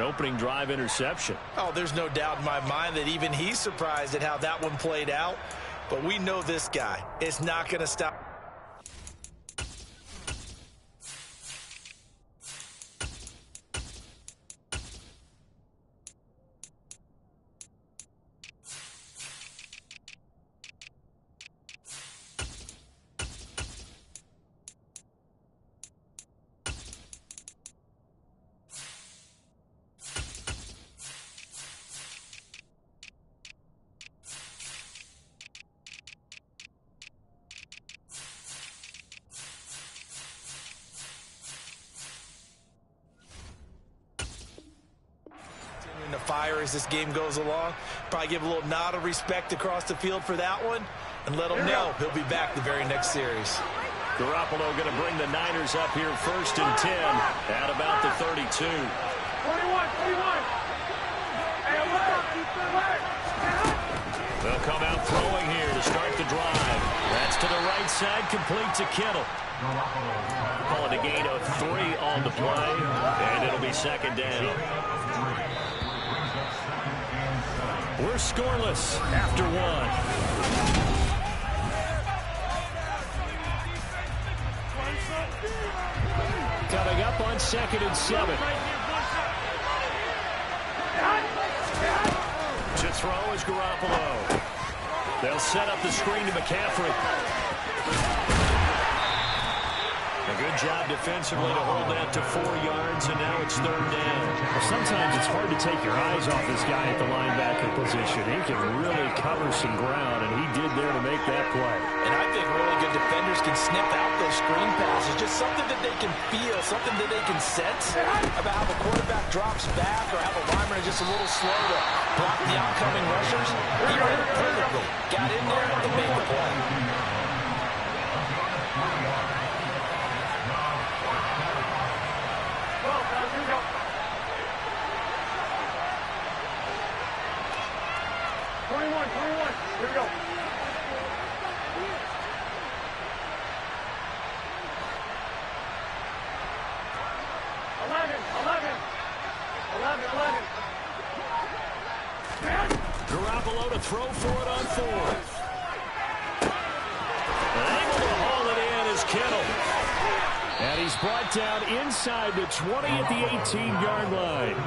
opening drive interception. Oh, there's no doubt in my mind that even he's surprised at how that one played out. But we know this guy is not going to stop. The fire as this game goes along. Probably give a little nod of respect across the field for that one and let him know he'll be back the very next series. Garoppolo going to bring the Niners up here 1st and 10 at about the 32. 21. They'll come out throwing here to start the drive. That's to the right side, complete to Kittle. Calling a gain of 3 on the play, and it'll be 2nd down. We're scoreless after 1. Coming up on 2nd and 7. To throw is Garoppolo. They'll set up the screen to McCaffrey. A good job defensively to hold that to 4 yards, and now it's 3rd down. Well, sometimes it's hard to take your eyes off this guy at the linebacker position. He can really cover some ground, and he did there to make that play. And I think really good defenders can sniff out those screen passes, just something that they can feel, something that they can sense about how the quarterback drops back or how the lineman is just a little slow to block the oncoming rushers. He read it perfectly, got in there and made the play. Here we go. 11. Garoppolo to throw for it on 4th. Able to haul it in is Kittle. And he's brought down inside the 20 at the 18-yard line.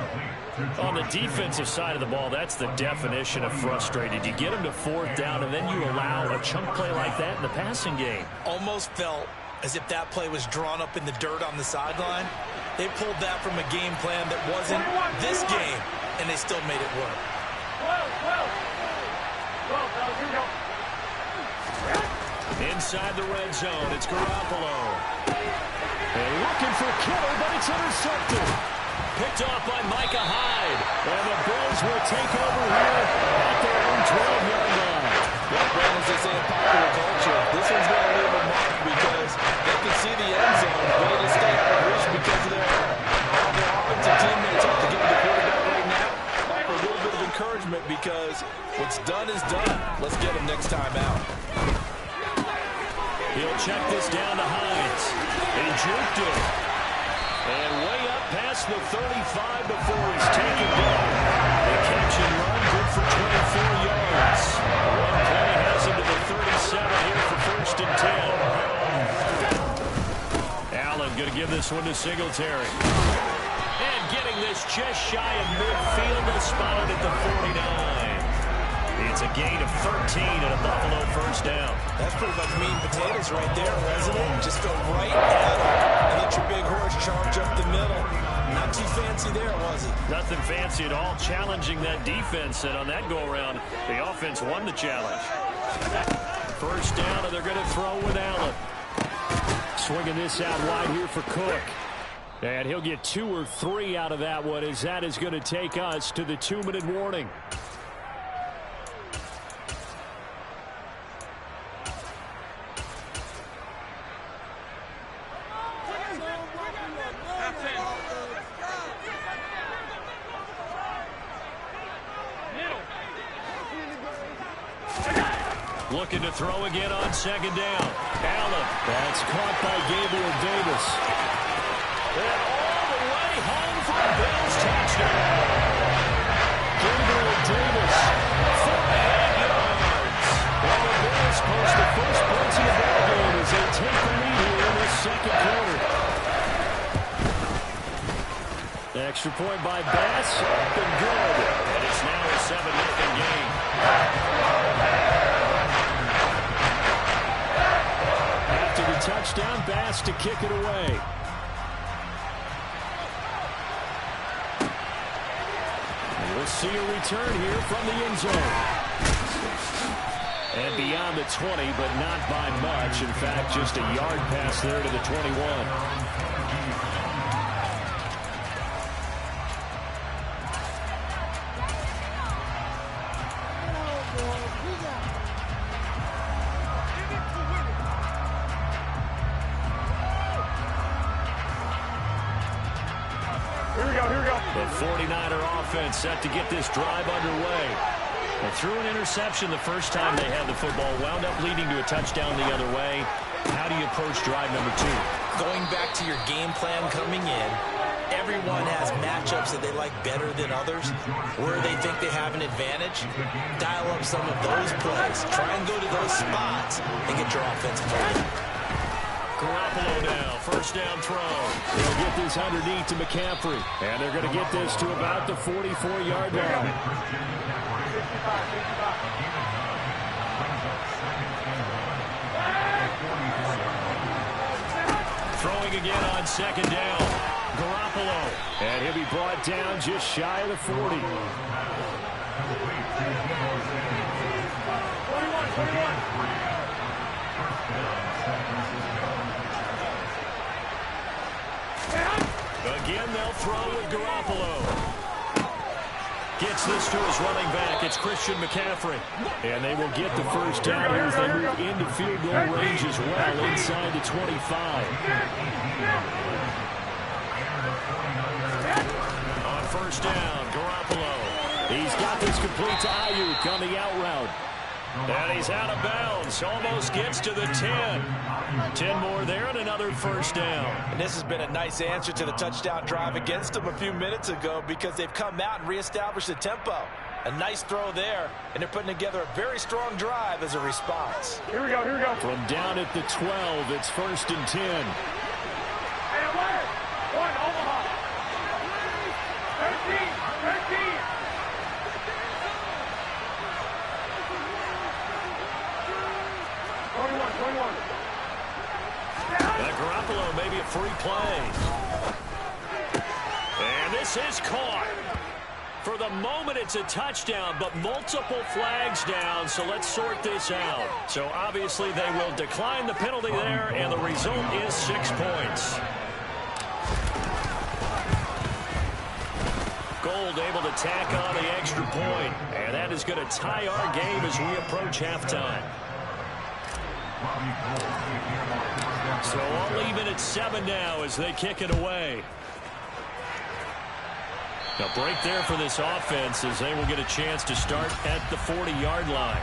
On the defensive side of the ball, that's the definition of frustrated. You get them to 4th down, and then you allow a chunk play like that in the passing game. Almost felt as if that play was drawn up in the dirt on the sideline. They pulled that from a game plan that wasn't this game, and they still made it work. 12. Inside the red zone, it's Garoppolo. And looking for Kittle, but it's intercepted. Picked off by Micah Hyde. And the Bills will take over here at their own 12-yard line. Well, Brandon, as they say in popular culture, this one's going to leave a mark because they can see the end zone, but it'll stay out of reach because of their offensive teammates have to give the quarterback right now for a little bit of encouragement because what's done is done. Let's get him next time out. He'll check this down to Hines. And he juked it. And way up past the 35 before he's taken down. The catch and run good for 24 yards. One play has him to the 37 here for 1st and 10. Allen going to give this one to Singletary. And getting this just shy of midfield, is spotted at the 49. It's a gain of 13 and a Buffalo 1st down. That's pretty much meat and potatoes right there, wasn't it? Just go right at him and let your big horse charge up the middle. Not too fancy there, was it? Nothing fancy at all. Challenging that defense, and on that go-around, the offense won the challenge. 1st down, and they're going to throw with Allen. Swinging this out wide here for Cook. And he'll get 2 or 3 out of that one, as that is going to take us to the 2-minute warning. Looking to throw again on 2nd down. Allen. That's caught by Gabriel Davis. And all the way home for a Bills touchdown. extra point by Bass. Up and good. And it's now a 7-0 game. After the touchdown, Bass to kick it away. We'll see a return here from the end zone. And beyond the 20, but not by much. In fact, just a yard pass there to the 21. The 49er offense set to get this drive underway. They threw an interception the first time they had the football, wound up leading to a touchdown the other way. How do you approach drive number 2? Going back to your game plan coming in, everyone has matchups that they like better than others, where they think they have an advantage. Dial up some of those plays. Try and go to those spots and get your offense moving. Garoppolo now, first down throw. They'll get this underneath to McCaffrey. And they're going to get this to about the 44-yard line. Throwing again on second down. Garoppolo. And he'll be brought down just shy of the 40. 21. Again, they'll throw with Garoppolo. Gets this to his running back. It's Christian McCaffrey. And they will get the first down here as they move into field goal range as well, inside the 25. On first down, Garoppolo. He's got this complete to Ayuk on the out route. And he's out of bounds. Almost gets to the 10. 10 more there and another first down. And this has been a nice answer to the touchdown drive against them a few minutes ago because they've come out and reestablished the tempo. A nice throw there, and they're putting together a very strong drive as a response. Here we go. From down at the 12, it's first and 10. And one, Omaha. 13. 21. And Garoppolo, maybe a free play. And this is caught. For the moment, it's a touchdown, but multiple flags down, so let's sort this out. So obviously they will decline the penalty there, and the result is 6 points. Gold able to tack on the extra point, and that is going to tie our game as we approach halftime. So all even at 7 now as they kick it away. A break there for this offense as they will get a chance to start at the 40-yard line.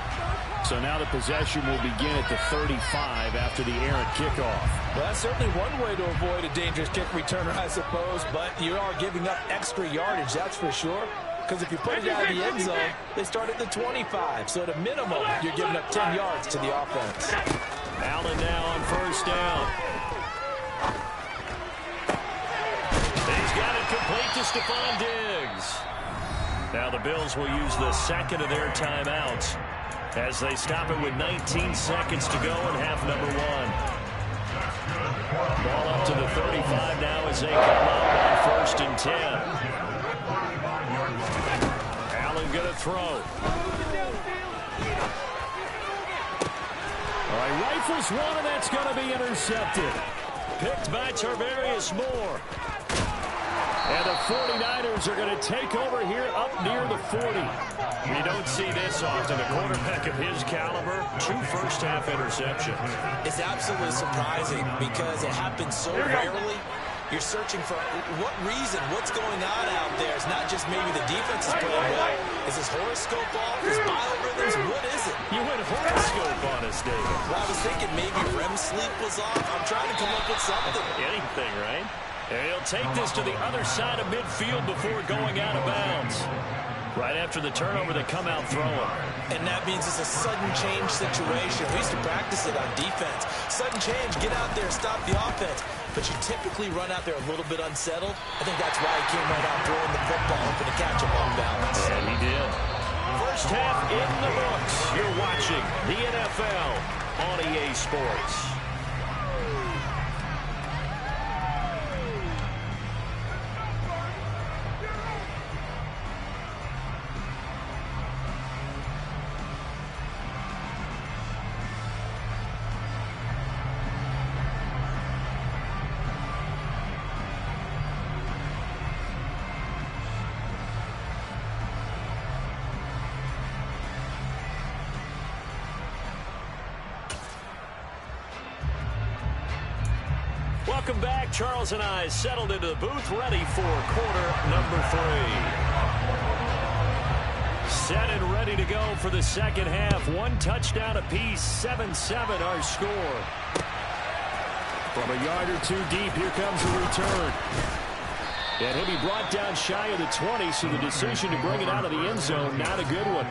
So now the possession will begin at the 35 after the errant kickoff. Well, that's certainly one way to avoid a dangerous kick returner, I suppose, but you are giving up extra yardage, that's for sure. Because if you put it out of the end zone, they start at the 25. So at a minimum, you're giving up 10 yards to the offense. Allen now on first down. He's got it complete to Stephon Diggs. Now the Bills will use the second of their timeouts as they stop it with 19 seconds to go in half number 1. Ball up to the 35 now as they come up on first and 10. Allen going to throw. All right, rifles one, and that's going to be intercepted. Picked by Tarvarius Moore. And the 49ers are going to take over here up near the 40. You don't see this often. A quarterback of his caliber, 2 first-half interceptions. It's absolutely surprising because it happens so rarely. You're searching for what reason, what's going on out there. It's not just maybe the defense is playing well. Is his horoscope off? His biorhythms? What is it? You went horoscope on us, David. Well, I was thinking maybe REM sleep was off. I'm trying to come up with something. Anything, right? And he'll take this to the other side of midfield before going out of bounds. Right after the turnover, they come out throwing. And that means it's a sudden change situation. We used to practice it on defense. Sudden change, get out there, stop the offense. But you typically run out there a little bit unsettled. I think that's why he came right out throwing the football, hoping to catch him off balance. And he did. First half in the books. You're watching the NFL on EA Sports. Welcome back. Charles and I settled into the booth, ready for quarter number 3. Set and ready to go for the second half. 1 touchdown apiece, 7-7 our score. From a yard or 2 deep, here comes the return. And he'll be brought down shy of the 20, so the decision to bring it out of the end zone, not a good one.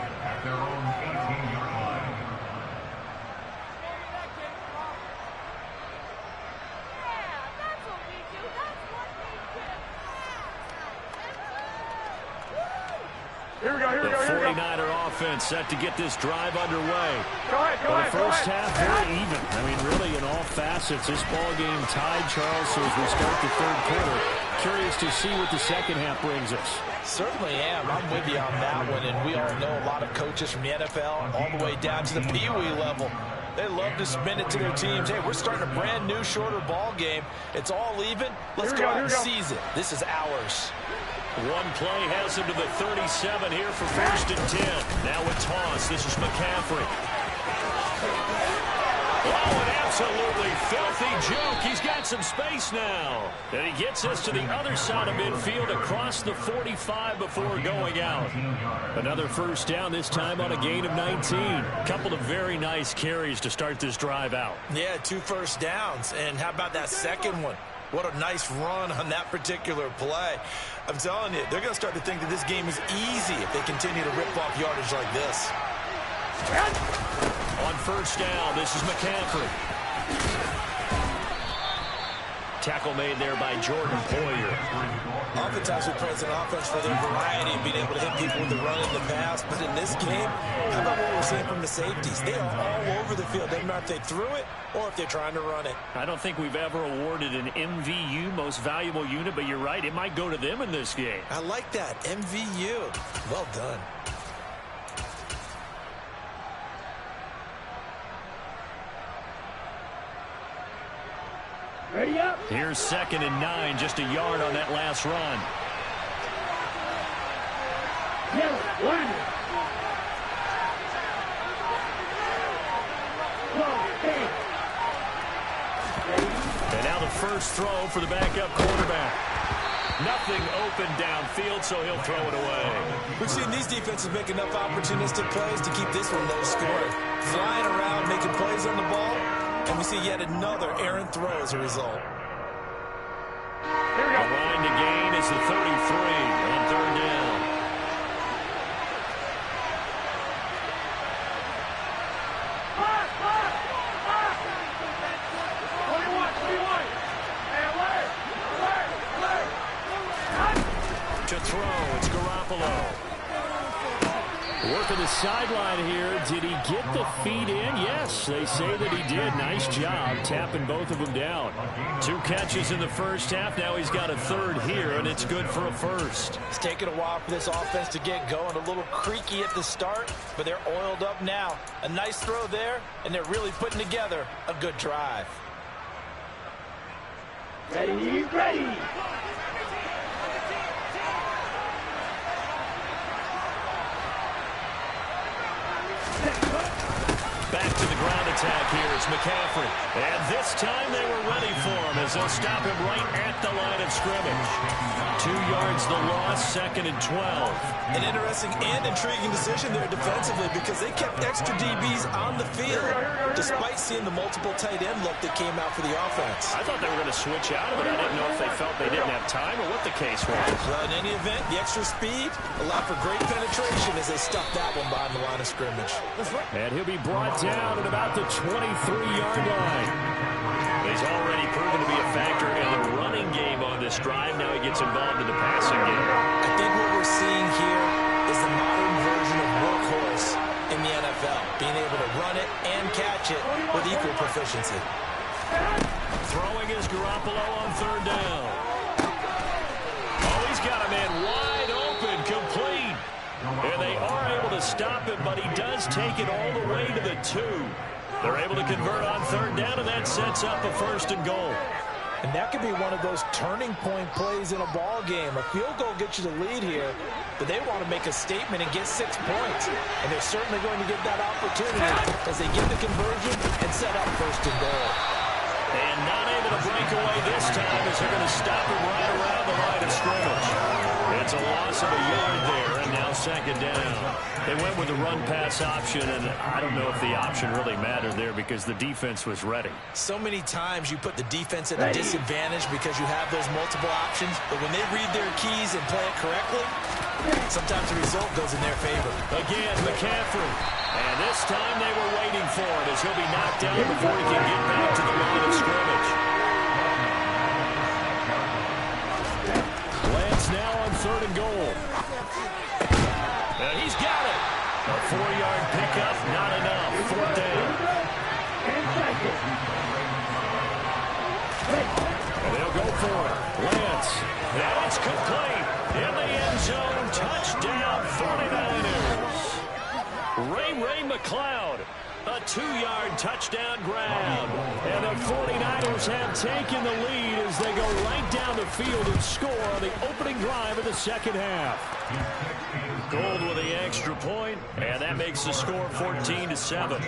Here we go, here we The go, here we go. 49er offense set to get this drive underway. Go ahead, go Well, ahead, the go first ahead. half, very even. I mean, really, in all facets, this ball game tied, Charles, so as we start the third quarter, curious to see what the second half brings us. Certainly am. I'm with you on that one, and we all know a lot of coaches from the NFL all the way down to the Pee Wee level. They love to spin it to their teams. Hey, we're starting a brand new, shorter ball game. It's all even. Let's go out and seize it. This is ours. One play has him to the 37 here for 1st and 10. Now a toss. This is McCaffrey. Oh, an absolutely filthy joke. He's got some space now. And he gets us to the other side of midfield across the 45 before going out. Another first down, this time on a gain of 19. Couple of very nice carries to start this drive out. Yeah, 2 first downs. And how about that second one? What a nice run on that particular play. I'm telling you, they're going to start to think that this game is easy if they continue to rip off yardage like this. On first down, this is McCaffrey. Tackle made there by Jordan Poyer. Oftentimes we praise an offense for their variety and being able to hit people with the run and the pass. But in this game, how about what we're seeing from the safeties? They are all over the field. Doesn't matter if they threw it or if they're trying to run it. I don't think we've ever awarded an MVU, most valuable unit, but you're right, it might go to them in this game. I like that. MVU. Well done. Ready up. Here's 2nd and 9, just a yard on that last run. Yellow, line it. And now the first throw for the backup quarterback. Nothing open downfield, so he'll throw it away. We've seen these defenses make enough opportunistic plays to keep this one low scoring. Flying around, making plays on the ball, and we see yet another errant throw as a result. Here we The go. line to gain is the 33 on 3rd down. Pass, pass, pass. 21, 21. And alert. To throw, it's Garoppolo. Working the sideline here. Did he get the feet in? Yes, they say that he did. Nice job tapping both of them down. 2 catches in the first half. Now he's got a 3rd here, and it's good for a first. It's taken a while for this offense to get going. A little creaky at the start, but they're oiled up now. A nice throw there, and they're really putting together a good drive. Ready, ready. Back to the ground attack here. It's McCaffrey. And this time they were ready for him as they'll stop him right at the line of scrimmage. 2 yards the loss, 2nd and 12. An interesting and intriguing decision there defensively because they kept extra DBs on the field despite seeing the multiple tight end look that came out for the offense. I thought they were going to switch out of it. I didn't know if they felt they didn't have time or what the case was. Well, in any event, the extra speed allowed for great penetration as they stuffed that one behind the line of scrimmage. And he'll be brought down at about the 23-yard line. He's already proven to be a factor in the running game on this drive. Now he gets involved in the passing game. I think what we're seeing here is the modern version of workhorse in the NFL, being able to run it and catch it with equal proficiency. Throwing is Garoppolo on 3rd down. Oh, he's got a man wide open, complete. And they are able to stop him, but he does take it all the way to the 2. They're able to convert on 3rd down, and that sets up a 1st and goal. And that could be one of those turning point plays in a ball game. A field goal gets you the lead here, but they want to make a statement and get 6 points. And they're certainly going to get that opportunity as they get the conversion and set up 1st and goal. And not able to break away this time as they're going to stop him right around the line of scrimmage. It's a loss of a yard there, and now 2nd down. They went with the run-pass option, and I don't know if the option really mattered there because the defense was ready. So many times you put the defense at a disadvantage because you have those multiple options, but when they read their keys and play it correctly, sometimes the result goes in their favor. Again, McCaffrey. And this time they were waiting for it as he'll be knocked down before he can get back to the line of scrimmage. Lance now on 3rd and goal. And he's got it. A 4-yard pickup, not enough. 4th down. And they'll go for it. Lance. Now it's complete. In the end zone. Touchdown, 49ers. Ray McLeod, a 2-yard touchdown grab. And the 49ers have taken the lead as they go right down the field and score on the opening drive of the 2nd half. Gold with the extra point, and that makes the score 14-7.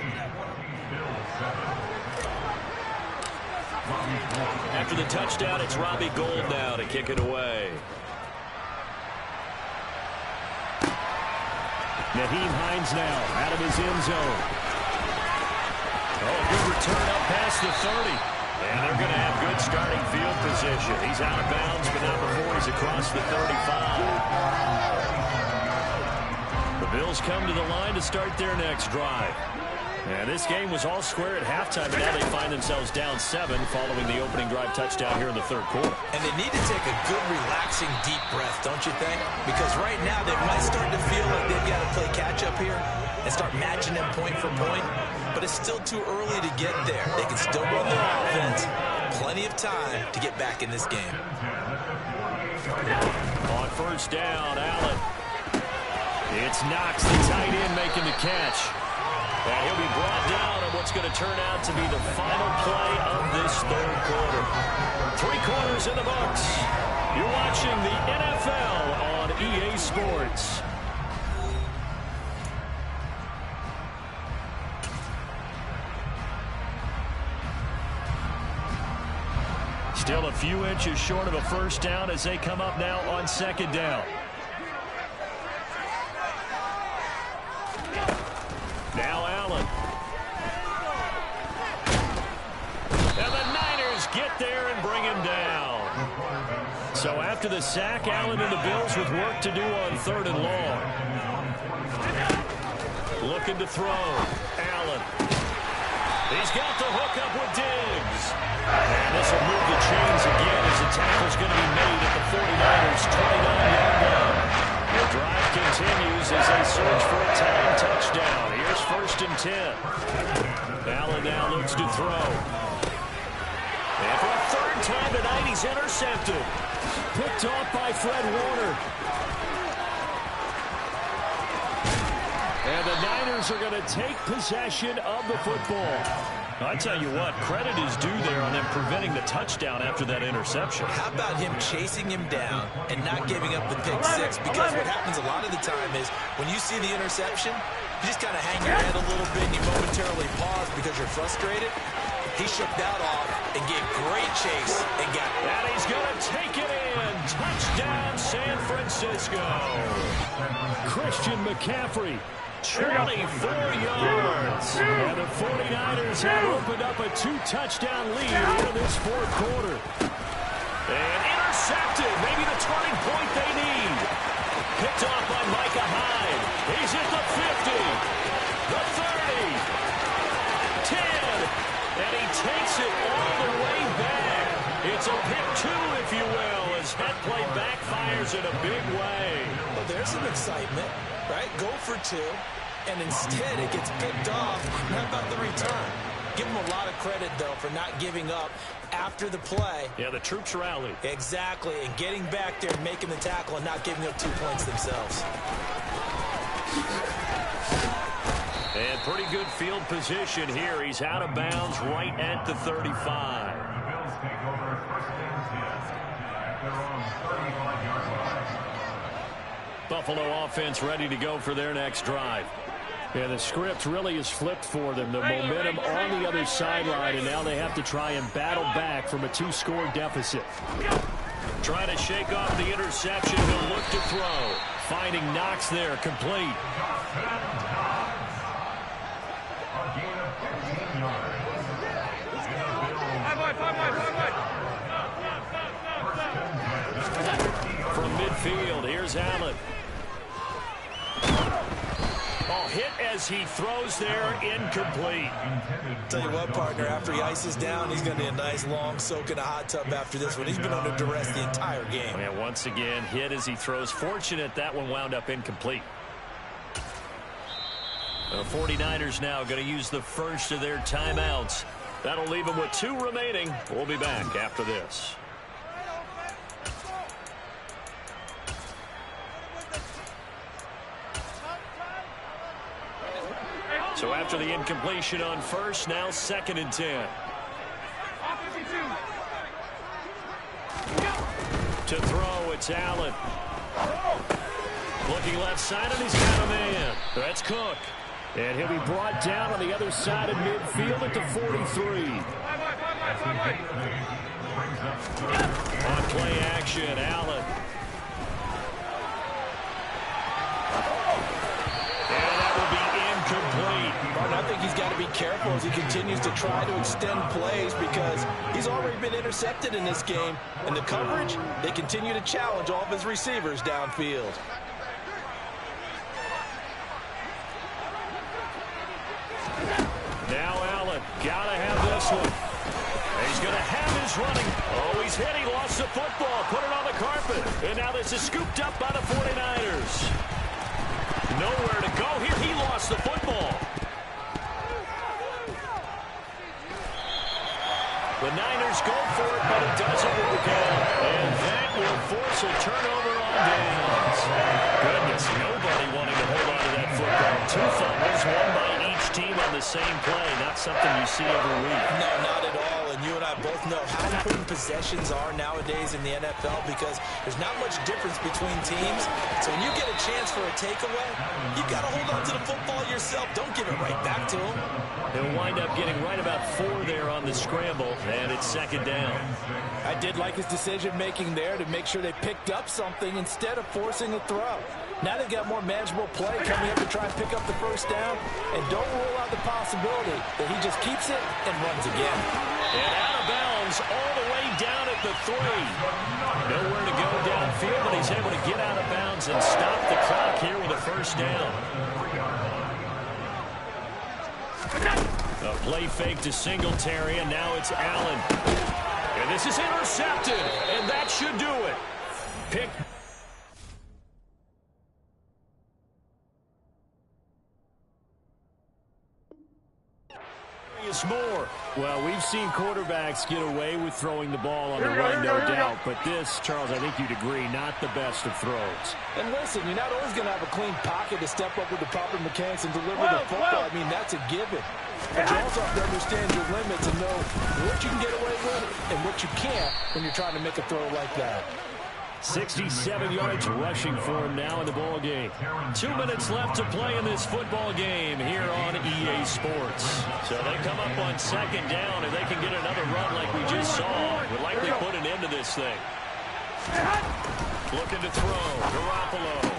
After the touchdown, it's Robbie Gould now to kick it away. Naheem Hines now out of his end zone. Oh, good return up past the 30. And they're going to have good starting field position. He's out of bounds, but not before he's across the 35. The Bills come to the line to start their next drive. And this game was all square at halftime, and now they find themselves down 7 following the opening drive touchdown here in the 3rd quarter. And they need to take a good, relaxing, deep breath, don't you think? Because right now they might start to feel like they've got to play catch-up here and start matching them point for point. But it's still too early to get there. They can still run their offense. Plenty of time to get back in this game. On 1st down, Allen. It's Knox, the tight end, making the catch. And he'll be brought down on what's going to turn out to be the final play of this 3rd quarter. 3 quarters in the books. You're watching the NFL on EA Sports. Still a few inches short of a 1st down as they come up now on 2nd down. Now Allen. And the Niners get there and bring him down. So after the sack, Allen and the Bills with work to do on 3rd and long. Looking to throw. Allen. He's got the hook up with Diggs. And this will move the chains again as the tackle's going to be made at the 49ers' 29-yard line. The drive continues as they search for a tying touchdown. Here's 1st and 10. Allen now looks to throw. And for a 3rd time tonight, he's intercepted. Picked off by Fred Warner. And the Niners are going to take possession of the football. I tell you what, credit is due there on them preventing the touchdown after that interception. How about him chasing him down and not giving up the pick 6? Because what happens a lot of the time is when you see the interception, You just kind of hang your head a little bit and you momentarily pause because you're frustrated. He shook that off and gave great chase and got it. And he's going to take it in. Touchdown, San Francisco. Christian McCaffrey, 24 yards. And the 49ers have opened up a 2-touchdown lead into this fourth quarter. And intercepted, maybe the turning point they need. Picked off by Micah Hyde. He's at the 50, the 30, 10, and he takes it all the way back. It's a pick two, if you will, as that play backfires in a big way. Well, there's some excitement, right? Go for two, and instead it gets picked off. How about the return? Give him a lot of credit, though, for not giving up after the play. Yeah, the troops rallied. Exactly, and getting back there and making the tackle and not giving up 2 points themselves. And pretty good field position here. He's out of bounds right at the 35. The Bills take over first and 10 at their own 35-yard line. Buffalo offense ready to go for their next drive. Yeah, the script really is flipped for them. The momentum on the other sideline, and now they have to try and battle back from a 2-score deficit. Trying to shake off the interception. He'll look to throw. Finding Knox there, complete. A gain of 15 yards. From midfield, here's Allen. Hit as he throws there, incomplete. Tell you what, partner, after he ices down, he's going to be a nice long soak in a hot tub after this one. He's been under duress the entire game. And once again, hit as he throws. Fortunate that one wound up incomplete. The 49ers now going to use the first of their timeouts. That'll leave them with 2 remaining. We'll be back after this. So after the incompletion on first, now 2nd and 10. To throw, it's Allen. Looking left side, and he's got a man. That's Cook. And he'll be brought down on the other side of midfield at the 43. On play action, Allen. I think he's got to be careful as he continues to try to extend plays because he's already been intercepted in this game. And the coverage, they continue to challenge all of his receivers downfield. Now Allen, gotta have this one. He's gonna have his running. Oh, he's hit. He lost the football. Put it on the carpet. And now this is scooped up by the 49ers. Nowhere to go here. He lost the football. The Niners go for it, but it doesn't work out. And that will force a turnover on downs. Goodness, nobody wanting to hold on to that football. 2 fumbles, one by each team on the same play. Not something you see every week. No, not at all. And you and I both know how important possessions are nowadays in the NFL because there's not much difference between teams. So when you get a chance for a takeaway, you've got to hold on to the football yourself. Don't give it right back to them. They'll wind up getting right about 4 there on the scramble, and it's 2nd down. I did like his decision-making there to make sure they picked up something instead of forcing a throw. Now they've got more manageable play coming up to try and pick up the first down, and don't rule out the possibility that he just keeps it and runs again. And out of bounds all the way down at the 3. Nowhere to go downfield, but he's able to get out of bounds and stop the clock here with a first down. A play fake to Singletary, and now it's Allen. And this is intercepted, and that should do it. Pick. More. Well, we've seen quarterbacks get away with throwing the ball on the run, no doubt. But this, Charles, I think you'd agree, not the best of throws. And listen, you're not always going to have a clean pocket to step up with the proper mechanics and deliver the football. I mean, that's a given. But you also have to understand your limits and know what you can get away with and what you can't when you're trying to make a throw like that. 67 yards rushing for him now in the ball game. 2 minutes left to play in this football game here on EA Sports. So they come up on second down, and they can get another run like we just saw. Would likely put an end to this thing. Looking to throw. Garoppolo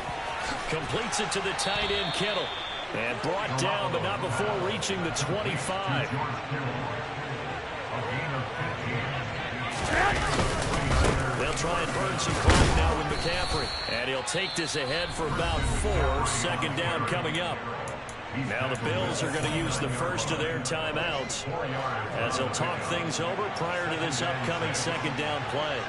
completes it to the tight end, Kittle. And brought down, but not before reaching the 25. They'll try and burn some clock now with McCaffrey. And he'll take this ahead for about 4. Second down coming up. Now the Bills are going to use the first of their timeouts as they'll talk things over prior to this upcoming second down play.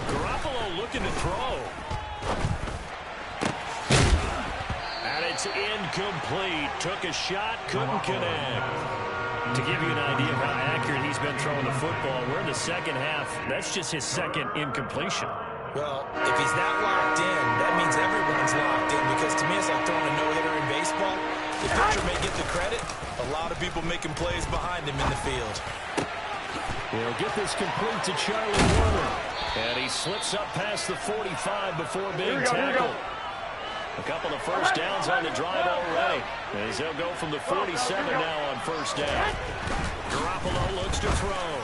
Garoppolo looking to throw. And it's incomplete. Took a shot, couldn't connect. To give you an idea of how accurate he's been throwing the football, we're in the second half. That's just his second incompletion. Well, if he's not locked in, that means everyone's locked in, because to me it's like throwing a no-hitter in baseball. The pitcher may get the credit. A lot of people making plays behind him in the field. He'll get this complete to Charlie Warner. And he slips up past the 45 before being tackled. A couple of first downs on the drive already, as they'll go from the 47 now on first down. Garoppolo looks to throw.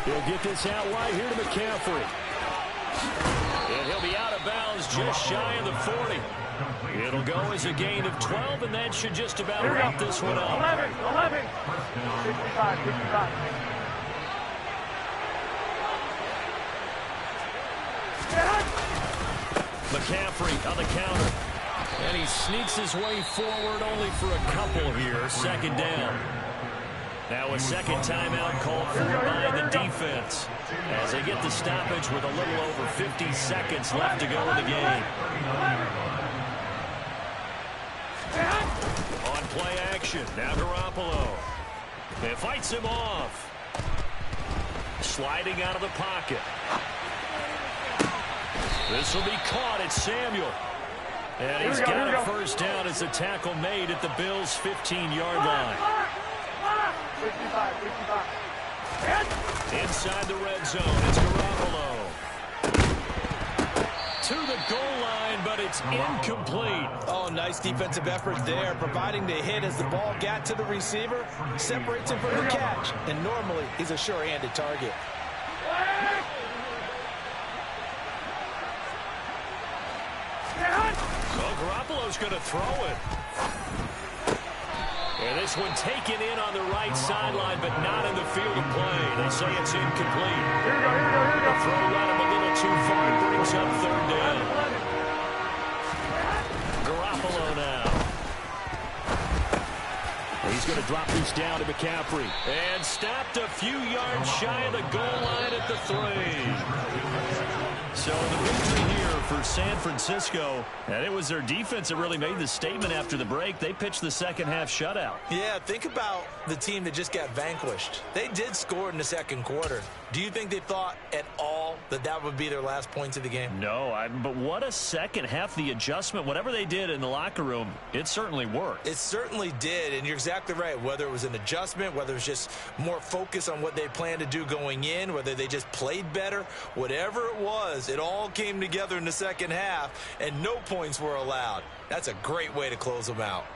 He'll get this out wide here to McCaffrey. And he'll be out of bounds just shy of the 40. It'll go as a gain of 12, and that should just about wrap this one up. 11. 55. McCaffrey on the counter. And he sneaks his way forward only for a couple here. Second down. Now a second timeout called for by the defense as they get the stoppage with a little over 50 seconds left to go in the game. On play action. Now Garoppolo. It fights him off. Sliding out of the pocket. This will be caught. It's Samuel. And he's got a first down as the tackle made at the Bills' 15-yard line. 55. Inside the red zone, it's Garoppolo. To the goal line, but it's incomplete. Oh, nice defensive effort there, providing the hit as the ball got to the receiver, separates him from the catch, and normally he's a sure-handed target. Well, Garoppolo's going to throw it. And this one taken in on the right sideline, but not in the field of play. They say it's incomplete. The throw got him a little too far. Brings up third down. Garoppolo now. He's going to drop this down to McCaffrey. And stopped a few yards shy of the goal line at the 3. So the victory here for San Francisco, and it was their defense that really made the statement after the break. They pitched the second half shutout. Yeah, think about the team that just got vanquished. They did score in the second quarter. Do you think they thought at all that that would be their last points of the game? No, but what a second half. The adjustment, whatever they did in the locker room, it certainly worked. It certainly did, and you're exactly right. Whether it was an adjustment, whether it was just more focus on what they planned to do going in, whether they just played better, whatever it was, it all came together in the second half, and no points were allowed. That's a great way to close them out.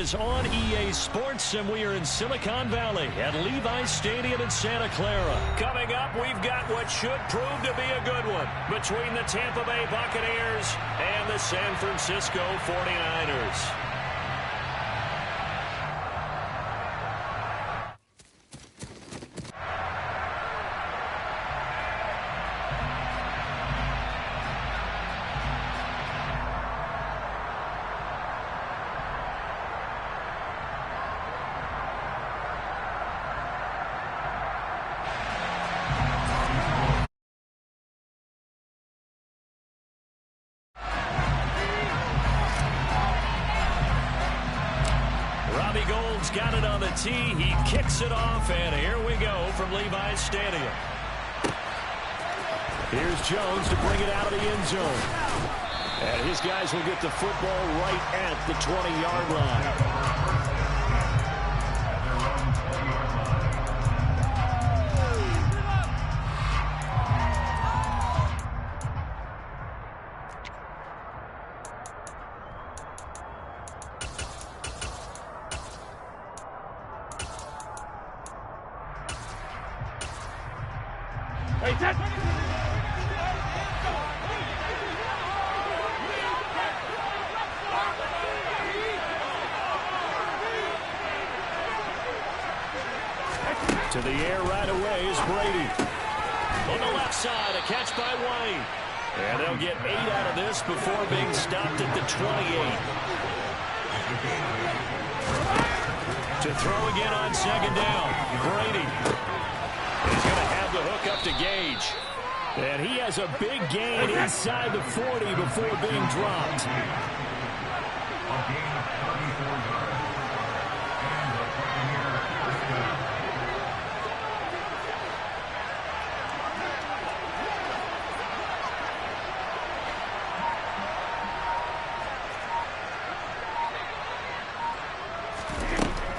is on EA Sports, and we are in Silicon Valley at Levi's Stadium in Santa Clara. Coming up, we've got what should prove to be a good one between the Tampa Bay Buccaneers and the San Francisco 49ers. Got it on the tee. He kicks it off, and here we go from Levi's Stadium. Here's Jones to bring it out of the end zone. And his guys will get the football right at the 20-yard line. To the air right away is Brady. On the left side, a catch by White. And they'll get 8 out of this before being stopped at the 28. To throw again on second down. Brady is going to have the hook up to Gage. And he has a big gain inside the 40 before being dropped.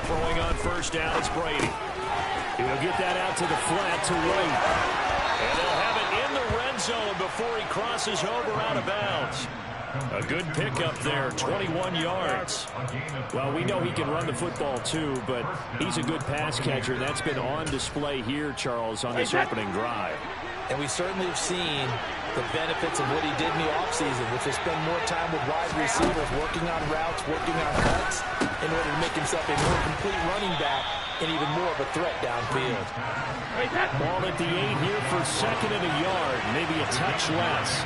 Throwing on first down, it's Brady. He'll get that out to the flat to White. And they'll have it in the red zone before he crosses over out of bounds. A good pickup there, 21 yards. Well, we know he can run the football too, but he's a good pass catcher. That's been on display here, Charles, on this opening drive. And we certainly have seen the benefits of what he did in the offseason, which is spend more time with wide receivers, working on routes, working on cuts, in order to make himself a more complete running back and even more of a threat downfield. Ball at the 8 here for second and a yard, maybe a touch less.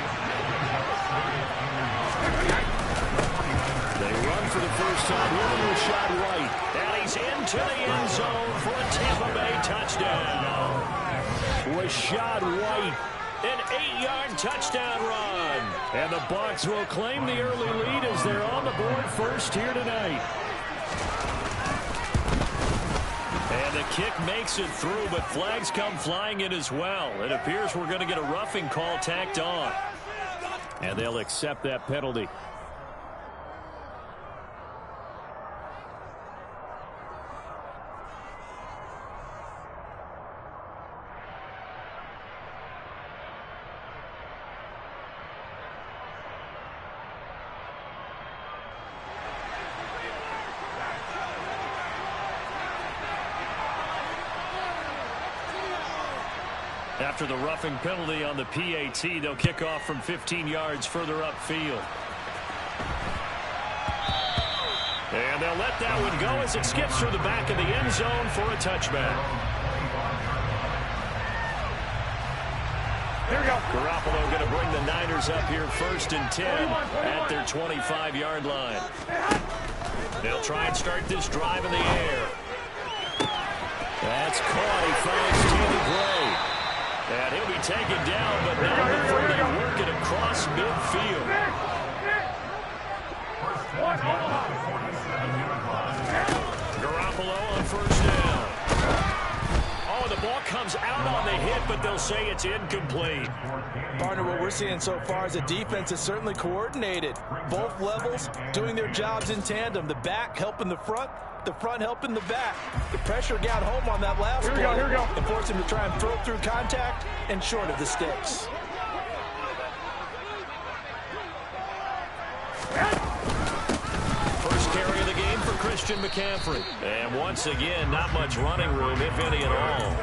They run for the first time here with Rashad White. And he's into the end zone for a Tampa Bay touchdown. Rashad White, an 8-yard touchdown run. And the Bucs will claim the early lead as they're on the board first here tonight. And the kick makes it through, but flags come flying in as well. It appears we're going to get a roughing call tacked on. And they'll accept that penalty. After the roughing penalty on the PAT, they'll kick off from 15 yards further upfield. And they'll let that one go as it skips through the back of the end zone for a touchback. Here we go. Garoppolo going to bring the Niners up here first and 10 at their 25-yard line. They'll try and start this drive in the air. That's caught. He finds Taylor Gray. And he'll be taken down, but not before they work it across midfield. Garoppolo on first down. Oh, the ball comes out on the hit, but they'll say it's incomplete. Partner, what we're seeing so far is the defense is certainly coordinated. Both levels doing their jobs in tandem. The back helping the front helping the back. The pressure got home on that last play and forced him to try and throw through contact and short of the sticks. First carry of the game for Christian McCaffrey. And once again, not much running room, if any at all.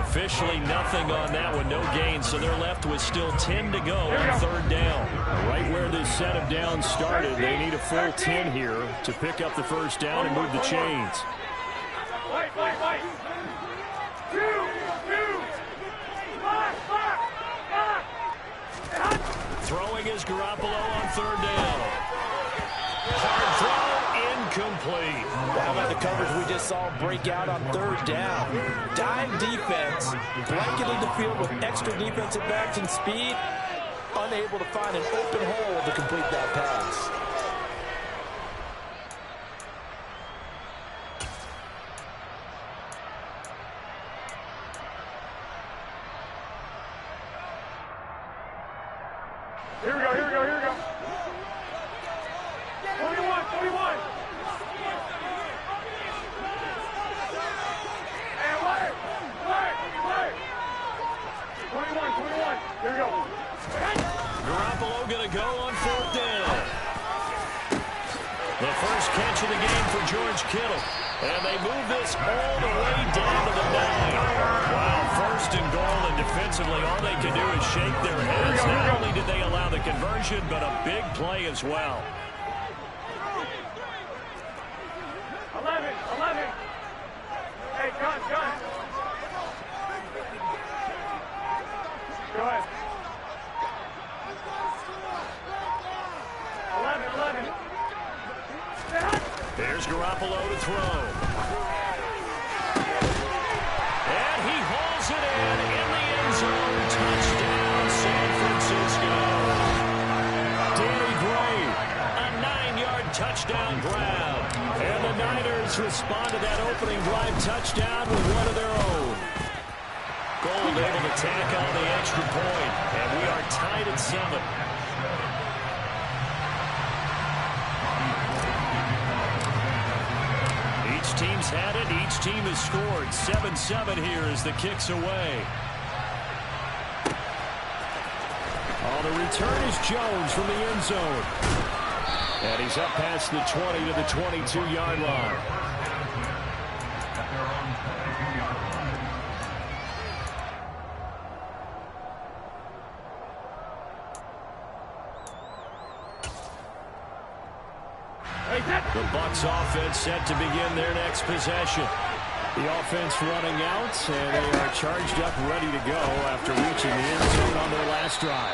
Officially nothing on that one, no gain, so they're left with still 10 to go on third down. Right where this set of downs started, they need a full 10 here to pick up the first down and move the chains. Wait. Throwing is Garoppolo on third down. Hard throw, incomplete. How about the coverage we just saw break out on third down? Dime defense, blanketed the field with extra defensive backs and speed, unable to find an open hole to complete that pass. Here we go. 21. And wait. 21. Here we go. Garoppolo going to go on fourth down. The first catch of the game for George Kittle. And they move this all the way down to the 9. Wow, first and goal, and defensively, all they can do is shake their heads. Not only did they allow the conversion, but a big play as well. 11. Hey, gun. Go ahead. 11. There's Garoppolo to throw. And he hauls it in the end zone. Touchdown, San Francisco. Danny Gray, a 9-yard touchdown grab. And the Niners respond to that opening drive touchdown with one of their own. Gold able to tack on the extra point, and we are tied at 7. Each team's had it. Each team has scored. 7-7 here as the kick's away. Oh, the return is Jones from the end zone. And he's up past the 20 to the 22-yard line. The Bucs offense set to begin their next possession. The offense running out, and they are charged up, ready to go after reaching the end zone on their last drive.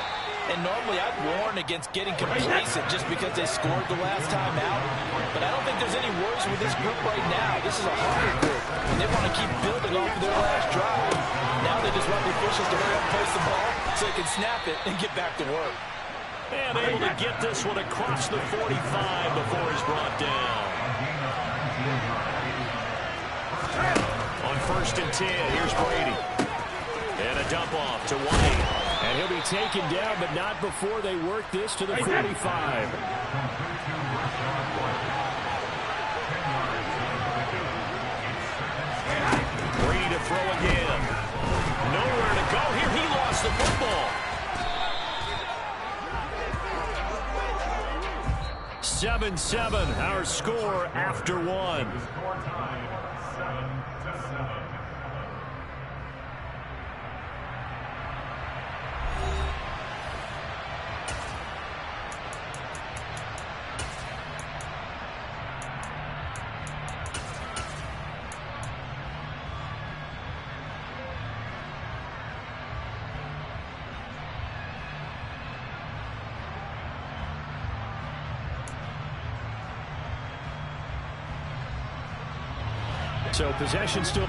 And normally I'd warn against getting complacent just because they scored the last time out. But I don't think there's any worries with this group right now. This is a harder group, and they want to keep building off of their last drive. Now they just want the officials to hurry up and place the ball so they can snap it and get back to work. And able to get this one across the 45 before he's brought down. On first and 10, here's Brady. And a dump off to White. And he'll be taken down, but not before they work this to the 45. Brady to throw again. Nowhere to go here. He lost the football. 7-7, our score after one. Score time, 7-7. So possession still...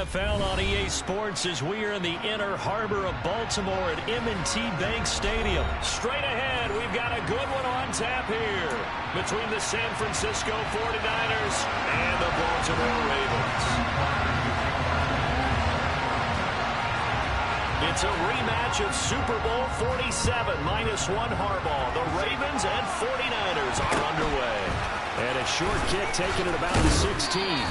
NFL on EA Sports as we are in the inner harbor of Baltimore at M&T Bank Stadium. Straight ahead, we've got a good one on tap here between the San Francisco 49ers and the Baltimore Ravens. It's a rematch of Super Bowl 47 -1 Harbaugh. The Ravens and 49ers are underway. And a short kick taken at about the 16.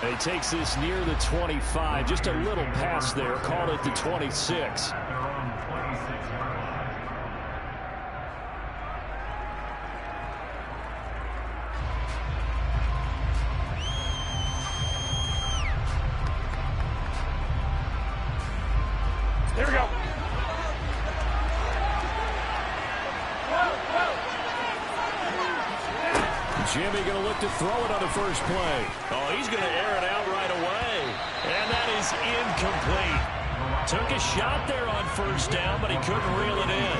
And he takes this near the 25. Just a little pass there. Called it the 26. Here we go. Jimmy going to look to throw it on the first play. Oh, he's going to air it out right away. And that is incomplete. Took a shot there on first down, but he couldn't reel it in.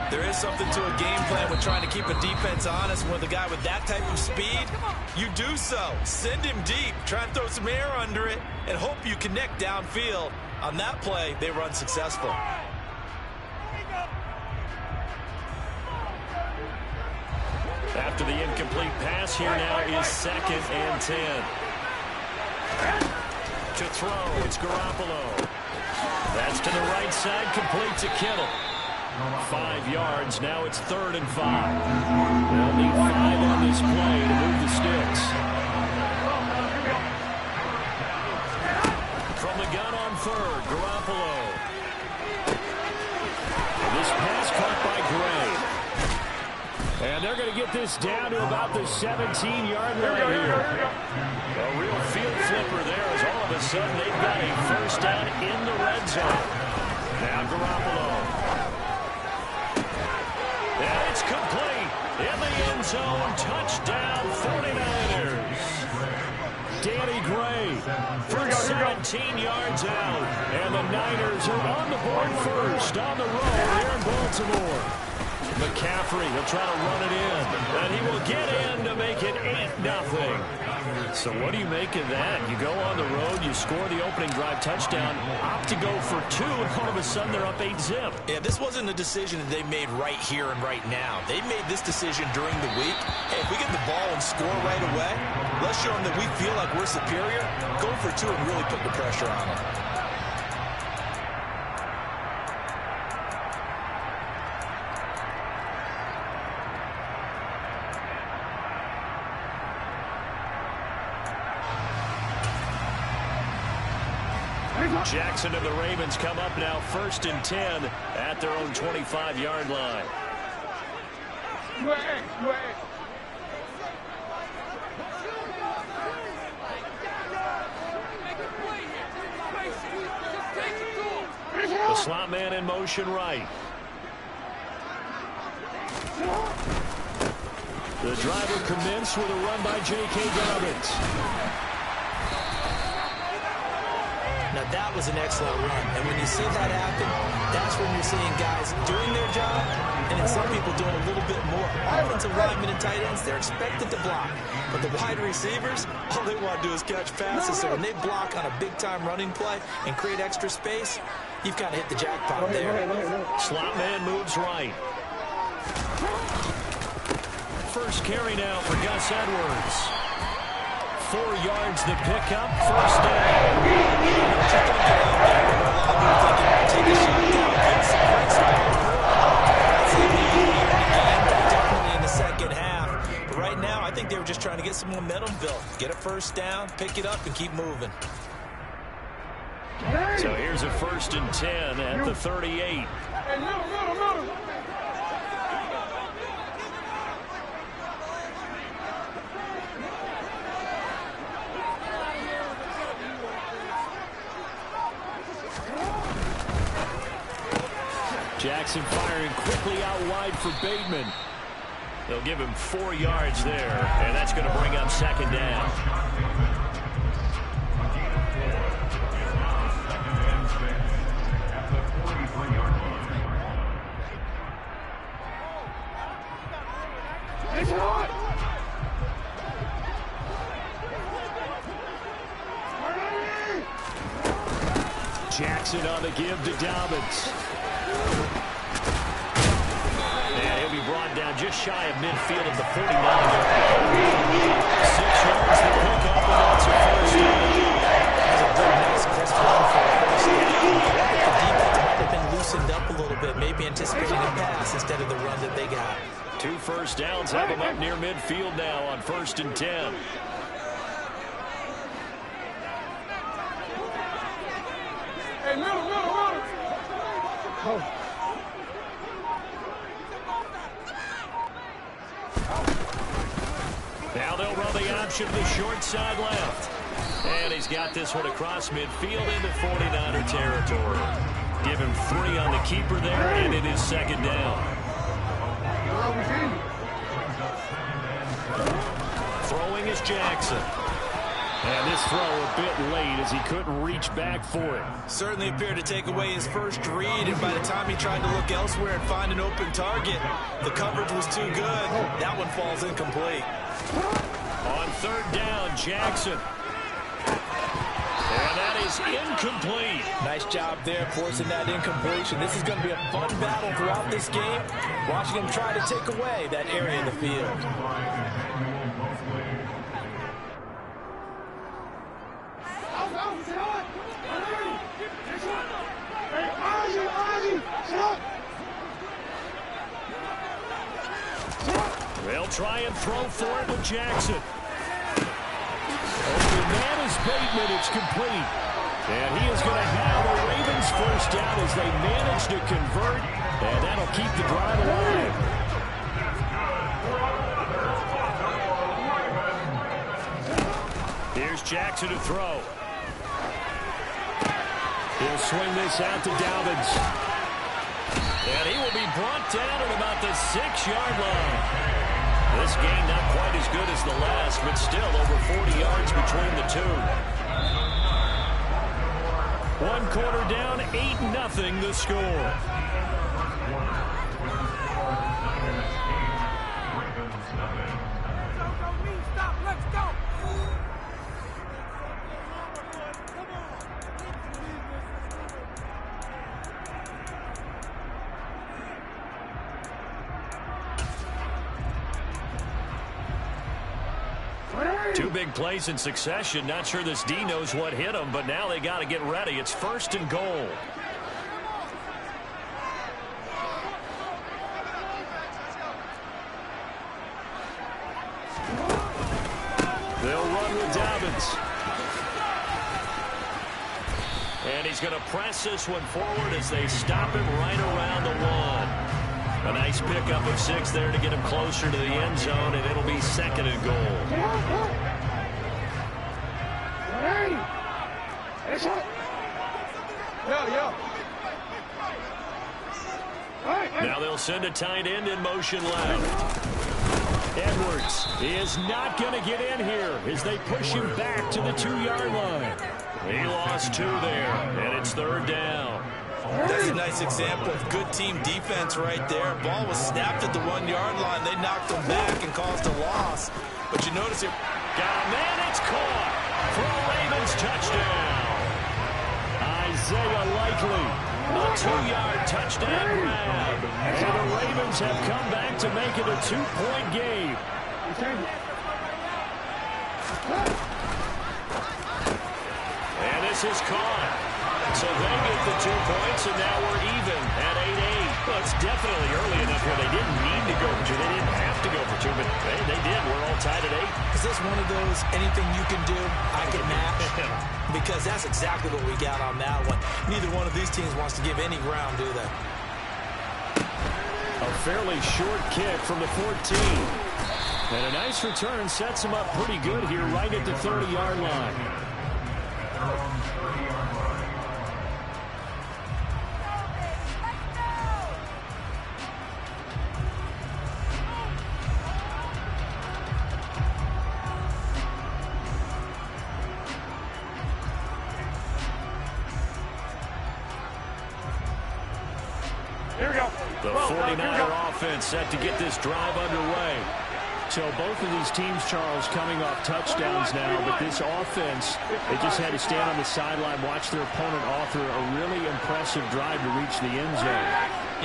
There is something to a game plan with trying to keep a defense honest. With a guy with that type of speed, you do so. Send him deep. Try and throw some air under it and hope you connect downfield. On that play, they were unsuccessful. After the incomplete pass, here now is 2nd and 10. To throw, it's Garoppolo. That's to the right side, complete to Kittle. 5 yards, now it's 3rd and 5. They'll need 5 on this play to move the sticks. From the gun on 3rd, Garoppolo. And this pass caught by Gray. And they're going to get this down to about the 17-yard line here. A real field flipper there as all of a sudden they've got a first down in the red zone. Now Garoppolo. And it's complete. In the end zone. Touchdown 49ers. Danny Gray for 17 yards out. And the Niners are on the board first on the road here in Baltimore. McCaffrey will try to run it in, and he will get in to make it 8-0. So what do you make of that? You go on the road, you score the opening drive touchdown, opt to go for 2, and all of a sudden they're up 8-zip. Yeah, this wasn't a decision that they made right here and right now. They made this decision during the week. Hey, if we get the ball and score right away, let's show them that we feel like we're superior. Go for 2 and really put the pressure on them. Jackson and the Ravens come up now 1st and 10 at their own 25-yard line. The slot man in motion right. The driver commenced with a run by J.K. Dobbins. Now, that was an excellent run. And when you see that happen, that's when you're seeing guys doing their job and then some people doing a little bit more. Offensive linemen and tight ends, they're expected to block. But the wide receivers, all they want to do is catch passes. So when they block on a big-time running play and create extra space, you've kind of hit the jackpot there. Slot man moves right. First carry now for Gus Edwards. 4 yards the pickup, first down. Take a shot down, get some great stuff. Definitely in the second half. But right now, I think they were just trying to get some momentum built. Get a first down, pick it up, and keep moving. So here's a 1st and 10 at the 38. Jackson firing quickly out wide for Bateman. They'll give him 4 yards there, and that's going to bring up 2nd down. Jackson on the give to Dobbins. And he'll be brought down just shy of midfield at the 49-yard line. 6 yards to pick up, and that's a first down. That's a good, nice, crisp run for a first down. The defense might have been loosened up a little bit, maybe anticipating a pass instead of the run that they got. 2 first downs have them up near midfield now on 1st and 10. Hey, middle. Oh. Now they'll run the option to the short side left. And he's got this one across midfield into 49er territory. Give him 3 on the keeper there, and it is 2nd down. Throwing is Jackson. And this throw a bit late as he couldn't reach back for it. Certainly appeared to take away his first read, and by the time he tried to look elsewhere and find an open target, the coverage was too good. That one falls incomplete. On 3rd down, Jackson. And that is incomplete. Nice job there forcing that incompletion. This is going to be a fun battle throughout this game, watching him try to take away that area in the field. They'll try and throw for it with Jackson. Open man is Bateman. It's complete. And he is going to have the Ravens first down as they manage to convert. And that'll keep the drive alive. Here's Jackson to throw. He'll swing this out to Dobbins. And he will be brought down at about the 6-yard line. This game not quite as good as the last, but still over 40 yards between the two. 1 quarter down, 8-0 the score. Let's go. Two big plays in succession. Not sure this D knows what hit him, but now they got to get ready. It's 1st and goal. They'll run with Dobbins. And he's going to press this one forward as they stop him right around the 1. A nice pickup of 6 there to get him closer to the end zone, and it'll be 2nd and goal. Now they'll send a tight end in motion left. Edwards is not going to get in here as they push him back to the 2-yard line. He lost 2 there, and it's 3rd down. That's a nice example of good team defense right there. Ball was snapped at the 1-yard line. They knocked him back and caused a loss. But you notice here, got a man, it's caught for a Ravens touchdown. Isaiah Likely, a 2-yard touchdown grab. And the Ravens have come back to make it a 2-point game. And this is caught. So they get the 2 points, and now we're even at 8-8. Well, it's definitely early enough where they didn't need to go for 2. They didn't have to go for 2, but they did. We're all tied at 8. is this one of those anything you can do, I can match? Because that's exactly what we got on that one. Neither one of these teams wants to give any ground, do they? A fairly short kick from the 14. And a nice return sets them up pretty good here right at the 30-yard line. Here we go. The 49er offense set to get this drive underway. So both of these teams, Charles, coming off touchdowns now, but this offense, they just had to stand on the sideline, watch their opponent author a really impressive drive to reach the end zone.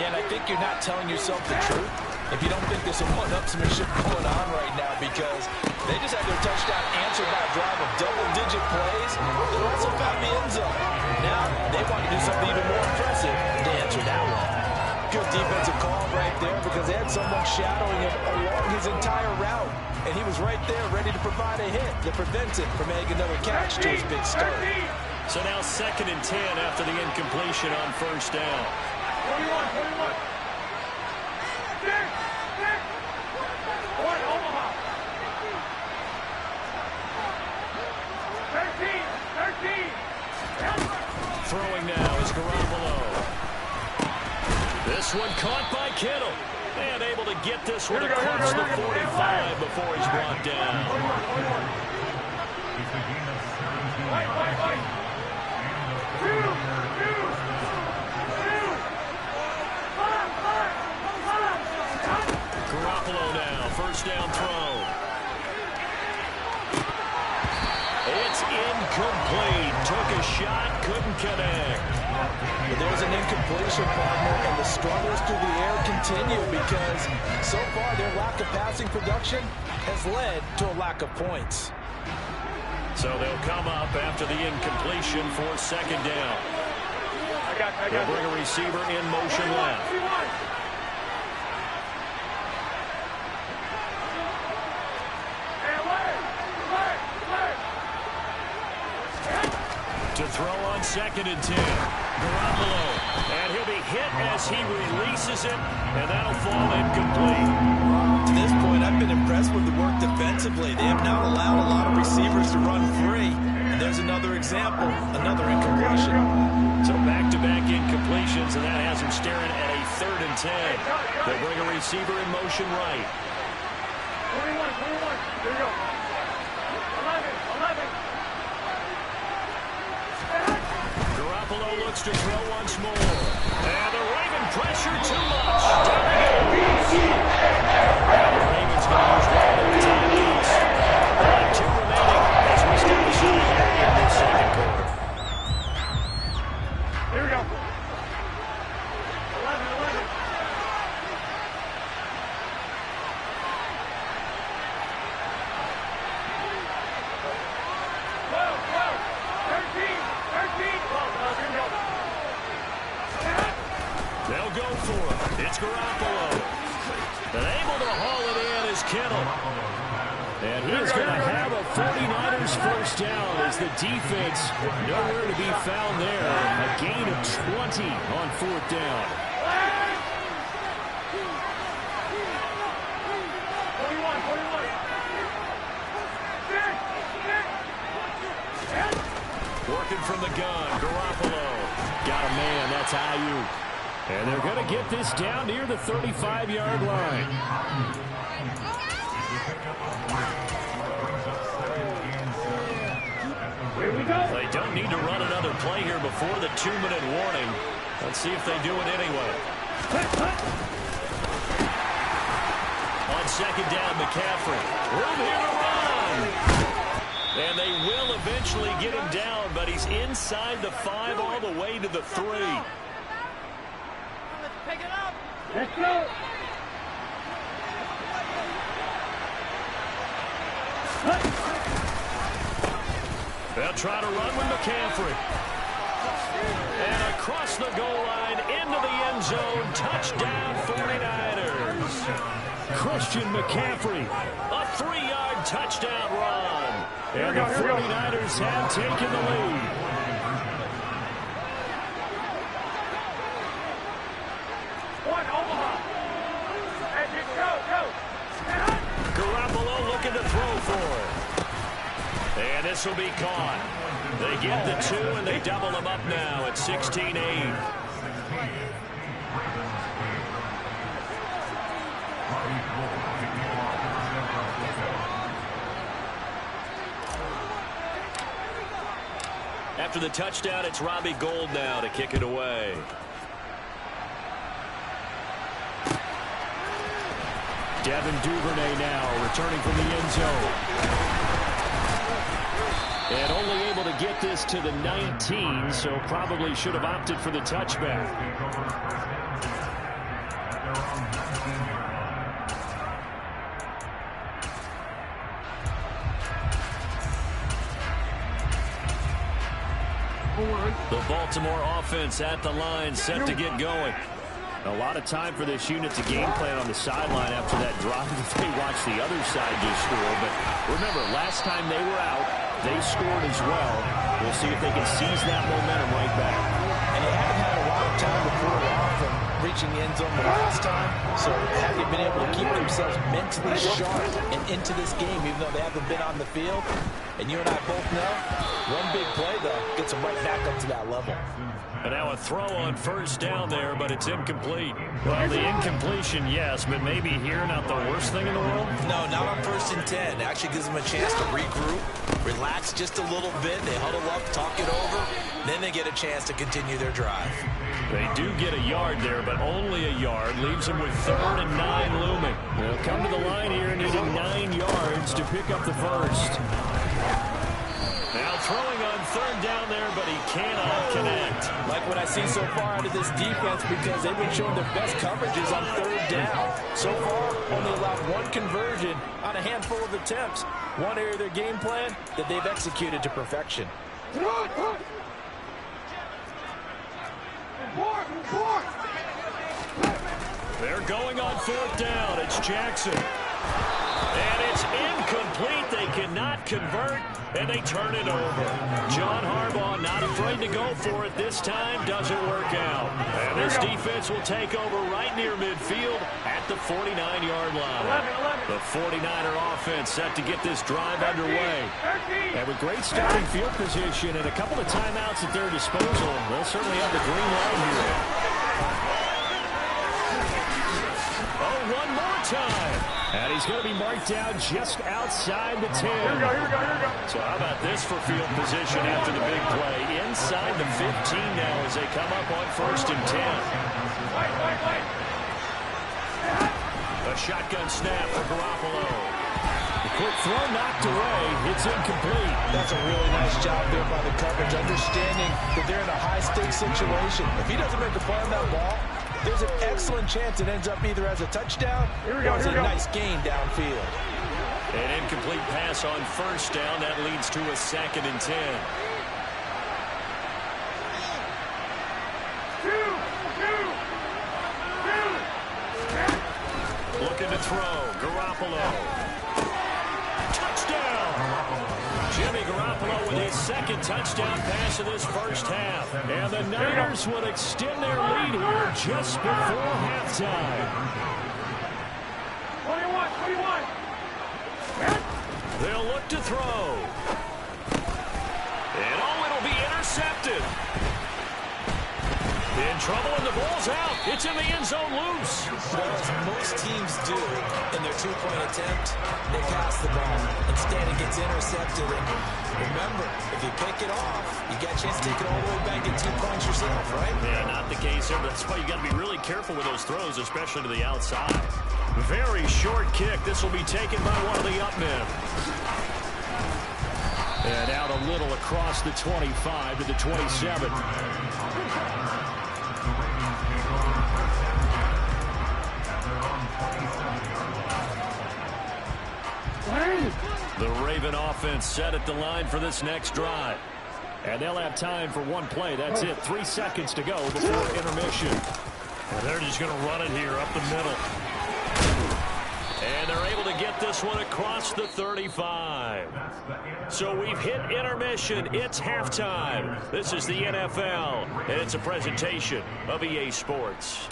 Yeah, and I think you're not telling yourself the truth if you don't think there's some one-upsmanship going on right now, because they just had their touchdown answered by a drive of double-digit plays. They also found the end zone. Now they want to do something even more impressive to answer that one. Good defensive call right there, because they had someone shadowing him along his entire route, and he was right there ready to provide a hit that prevents him from making another catch to his big start. So now 2nd and 10 after the incompletion on first down. 21. Omaha. 13. Throwing now is Garoppolo. This one caught by Kittle. And able to get this one across the 45 before he's brought down. It's a gain of 17 Garoppolo now, first down throw. It's incomplete. Took a shot, couldn't connect. But there's an incompletion, partner, and the struggles through the air continue, because so far their lack of passing production has led to a lack of points. So they'll come up after the incompletion for 2nd down. They'll bring a receiver in motion left. To throw on 2nd and 10. Garoppolo. And he'll be hit as he releases it. And that'll fall incomplete. To this point, I've been impressed with the work defensively. They have now allowed a lot of receivers to run free. And there's another example, another incompletion. So back-to-back incompletions, and that has him staring at a 3rd and 10. They'll bring a receiver in motion right. 21. Here we go. 11. Garoppolo looks to throw once more. And the Raven pressure too much. Down he goes. And the Ravens going to use one of their timeouts. 2 remaining as we start the second in the second quarter. Here we go. 11. They'll go for it. It's Garoppolo. And able to haul it in is Kittle. And he is going to have a 49ers first down as the defense nowhere to be found there. A gain of 20 on 4th down. 21. Working from the gun, Garoppolo. Got a man, that's Ayuk. And they're going to get this down near the 35-yard line. They don't need to run another play here before the 2-minute warning. Let's see if they do it anyway. On 2nd down, McCaffrey. Room here to run. And they will eventually get him down, but he's inside the 5 all the way to the 3. Pick it up. Let's go. They'll try to run with McCaffrey. And across the goal line into the end zone. Touchdown 49ers. Christian McCaffrey. A 3-yard touchdown run. And the 49ers have taken the lead. Garoppolo looking to throw for it. And this will be caught. They get the 2, and they double them up now at 16-8. After the touchdown, it's Robbie Gould now to kick it away. Devin Duvernay now returning from the end zone. And only able to get this to the 19, so probably should have opted for the touchback. The Baltimore offense at the line, set to get going. A lot of time for this unit to game plan on the sideline after that drive that they watched the other side just score. But remember, last time they were out, they scored as well. We'll see if they can seize that momentum right back. And they haven't had a lot of time to pull it off from reaching the end zone the last time. So have you been able to keep themselves mentally sharp and into this game, even though they haven't been on the field? And you and I both know, one big play, though, gets them right back up to that level. And now a throw on first down there, but it's incomplete. Well, the incompletion, yes, but maybe here not the worst thing in the world? No, not on 1st and 10. It actually gives them a chance to regroup, relax just a little bit. They huddle up, talk it over. Then they get a chance to continue their drive. They do get a yard there, but only a yard. Leaves them with 3rd and 9 looming. They'll come to the line here needing 9 yards to pick up the first. Now throwing on 3rd down there, but he cannot connect. Like what I see so far out of this defense, because they've been showing their best coverages on 3rd down. So far, only allowed 1 conversion on a handful of attempts. One area of their game plan that they've executed to perfection. They're going on 4th down. It's Jackson. And it's incomplete. They cannot convert, and they turn it over. John Harbaugh not afraid to go for it this time. Doesn't work out. And this defense will take over right near midfield at the 49-yard line. The 49er offense set to get this drive underway. And with great starting field position and a couple of timeouts at their disposal, they'll certainly have the green light here. Oh, one more time. And he's going to be marked down just outside the 10. Here we go. So how about this for field position after the big play? Inside the 15 now as they come up on 1st and 10. A shotgun snap for Garoppolo. The quick throw knocked away. It's incomplete. That's a really nice job there by the coverage, understanding that they're in a high-stakes situation. If he doesn't make a play on that ball, there's an excellent chance it ends up either as a touchdown or as a nice gain downfield. An incomplete pass on 1st down. That leads to a 2nd and 10. Looking to throw. Garoppolo. Jimmy Garoppolo with his 2nd touchdown pass of this first half. And the Niners will extend their lead here just before halftime. 21. They'll look to throw. And it'll be intercepted. In trouble, and the ball's out. It's in the end zone loose. Well, as most teams do in their 2-point attempt, they pass the ball. Instead, it gets intercepted. And remember, if you pick it off, you got a chance to take it all the way back and 2 points yourself, right? Yeah, not the case here. That's why you got to be really careful with those throws, especially to the outside. Very short kick. This will be taken by one of the up men. And out a little across the 25 to the 27. The Raven offense set at the line for this next drive. And they'll have time for one play. That's it. 3 seconds to go before intermission. And they're just going to run it here up the middle. And they're able to get this one across the 35. So we've hit intermission. It's halftime. This is the NFL, and it's a presentation of EA Sports.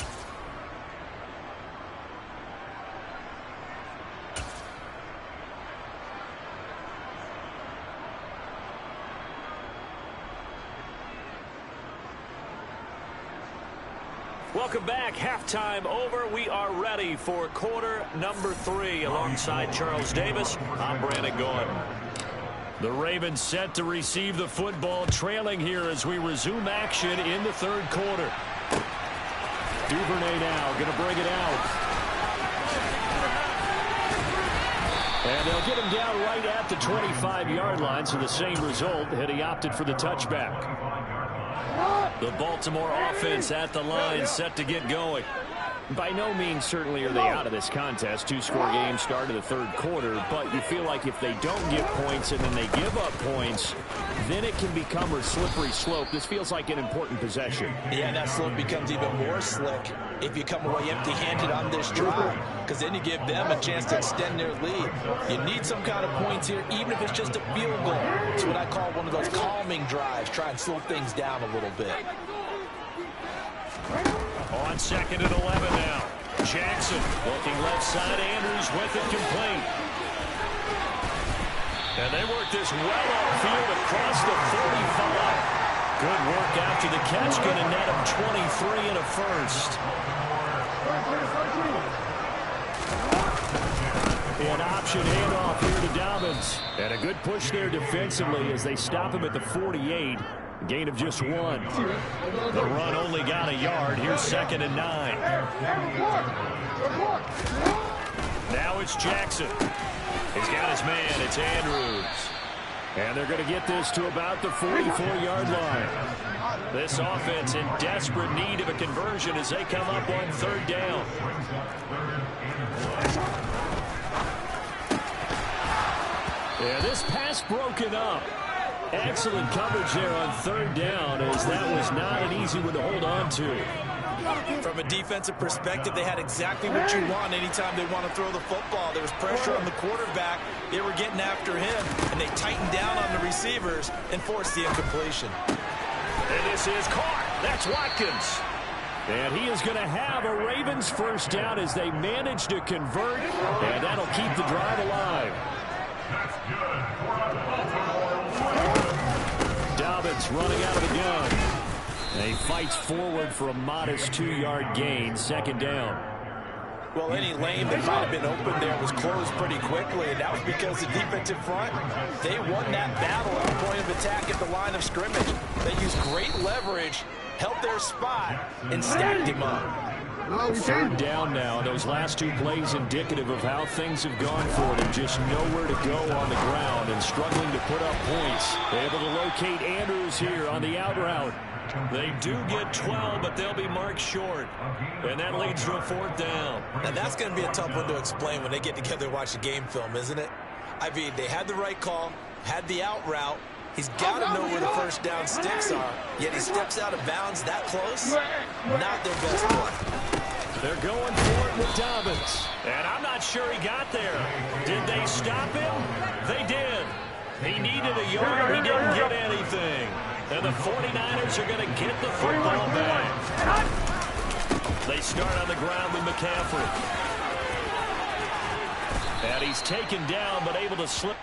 Welcome back. Halftime over. We are ready for quarter number 3. Alongside Charles Davis, I'm Brandon Gordon. The Ravens set to receive the football, trailing here as we resume action in the 3rd quarter. Duvernay now going to bring it out. And they'll get him down right at the 25-yard line, so the same result had he opted for the touchback. The Baltimore offense at the line, set to get going. By no means certainly are they out of this contest. Two-score game start of the third quarter, but you feel like if they don't get points and then they give up points, then it can become a slippery slope. This feels like an important possession. Yeah, that slope becomes even more slick if you come away empty-handed on this drive, because then you give them a chance to extend their lead. You need some kind of points here, even if it's just a field goal. It's what I call one of those calming drives. Try and slow things down a little bit. On 2nd and 11 now. Jackson looking left side. Andrews with it complete. And they work this well upfield across the 35. Good work after the catch. Going to net him 23 and a first. An option handoff here to Dobbins. And a good push there defensively as they stop him at the 48. Gain of just 1. The run only got a yard. Here's 2nd and 9. Now it's Jackson. He's got his man. It's Andrews. And they're going to get this to about the 44-yard line. This offense in desperate need of a conversion as they come up on 3rd down. Yeah, this pass broken up. Excellent coverage there on 3rd down, as that was not an easy one to hold on to. From a defensive perspective, they had exactly what you want anytime they want to throw the football. There was pressure on the quarterback. They were getting after him, and they tightened down on the receivers and forced the incompletion. And this is caught. That's Watkins. And he is going to have a Ravens first down as they manage to convert, and that'll keep the drive alive. Dobbins running out of the gun. And he fights forward for a modest 2-yard gain. 2nd down. Well, any lane that might have been open there was closed pretty quickly, and that was because the defensive front, they won that battle at the point of attack at the line of scrimmage. They used great leverage, held their spot, and stacked him up. 3rd down now. Those last 2 plays indicative of how things have gone for them. Just nowhere to go on the ground and struggling to put up points. Able to locate Andrews here on the out route. They do get 12, but they'll be marked short. And that leads to a 4th down. Now, that's going to be a tough one to explain when they get together and watch the game film, isn't it? I mean, they had the right call, had the out route. He's got to know where the first down sticks are, yet he steps out of bounds that close. Not their best play. They're going for it with Dobbins. And I'm not sure he got there. Did they stop him? They did. He needed a yard. He didn't get anything. And the 49ers are going to get the football back. They start on the ground with McCaffrey. And he's taken down but able to slip.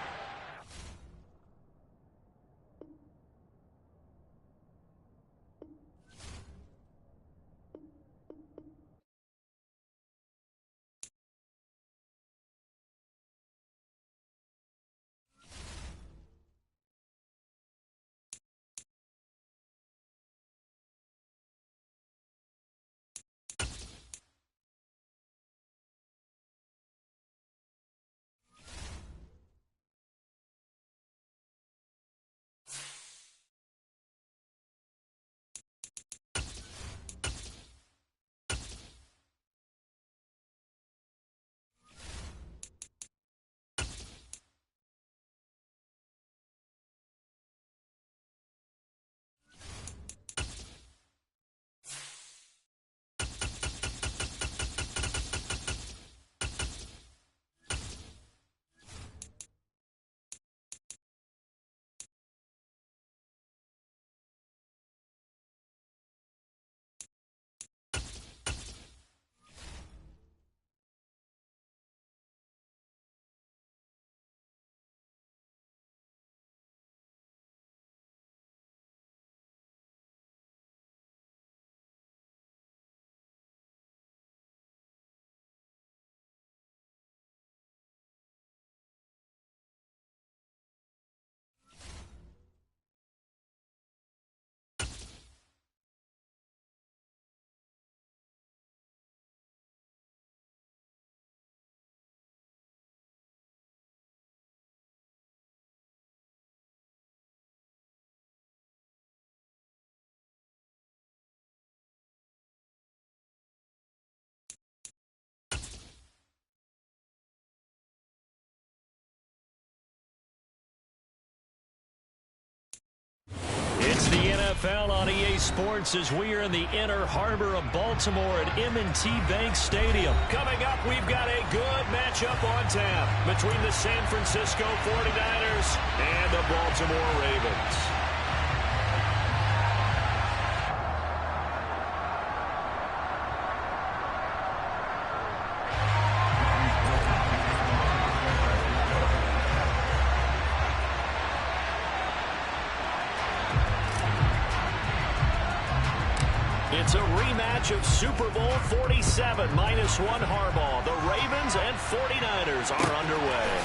NFL on EA Sports as we are in the inner harbor of Baltimore at M&T Bank Stadium. Coming up, we've got a good matchup on tap between the San Francisco 49ers and the Baltimore Ravens. It's a rematch of Super Bowl 47 -1 Harbaugh. The Ravens and 49ers are underway.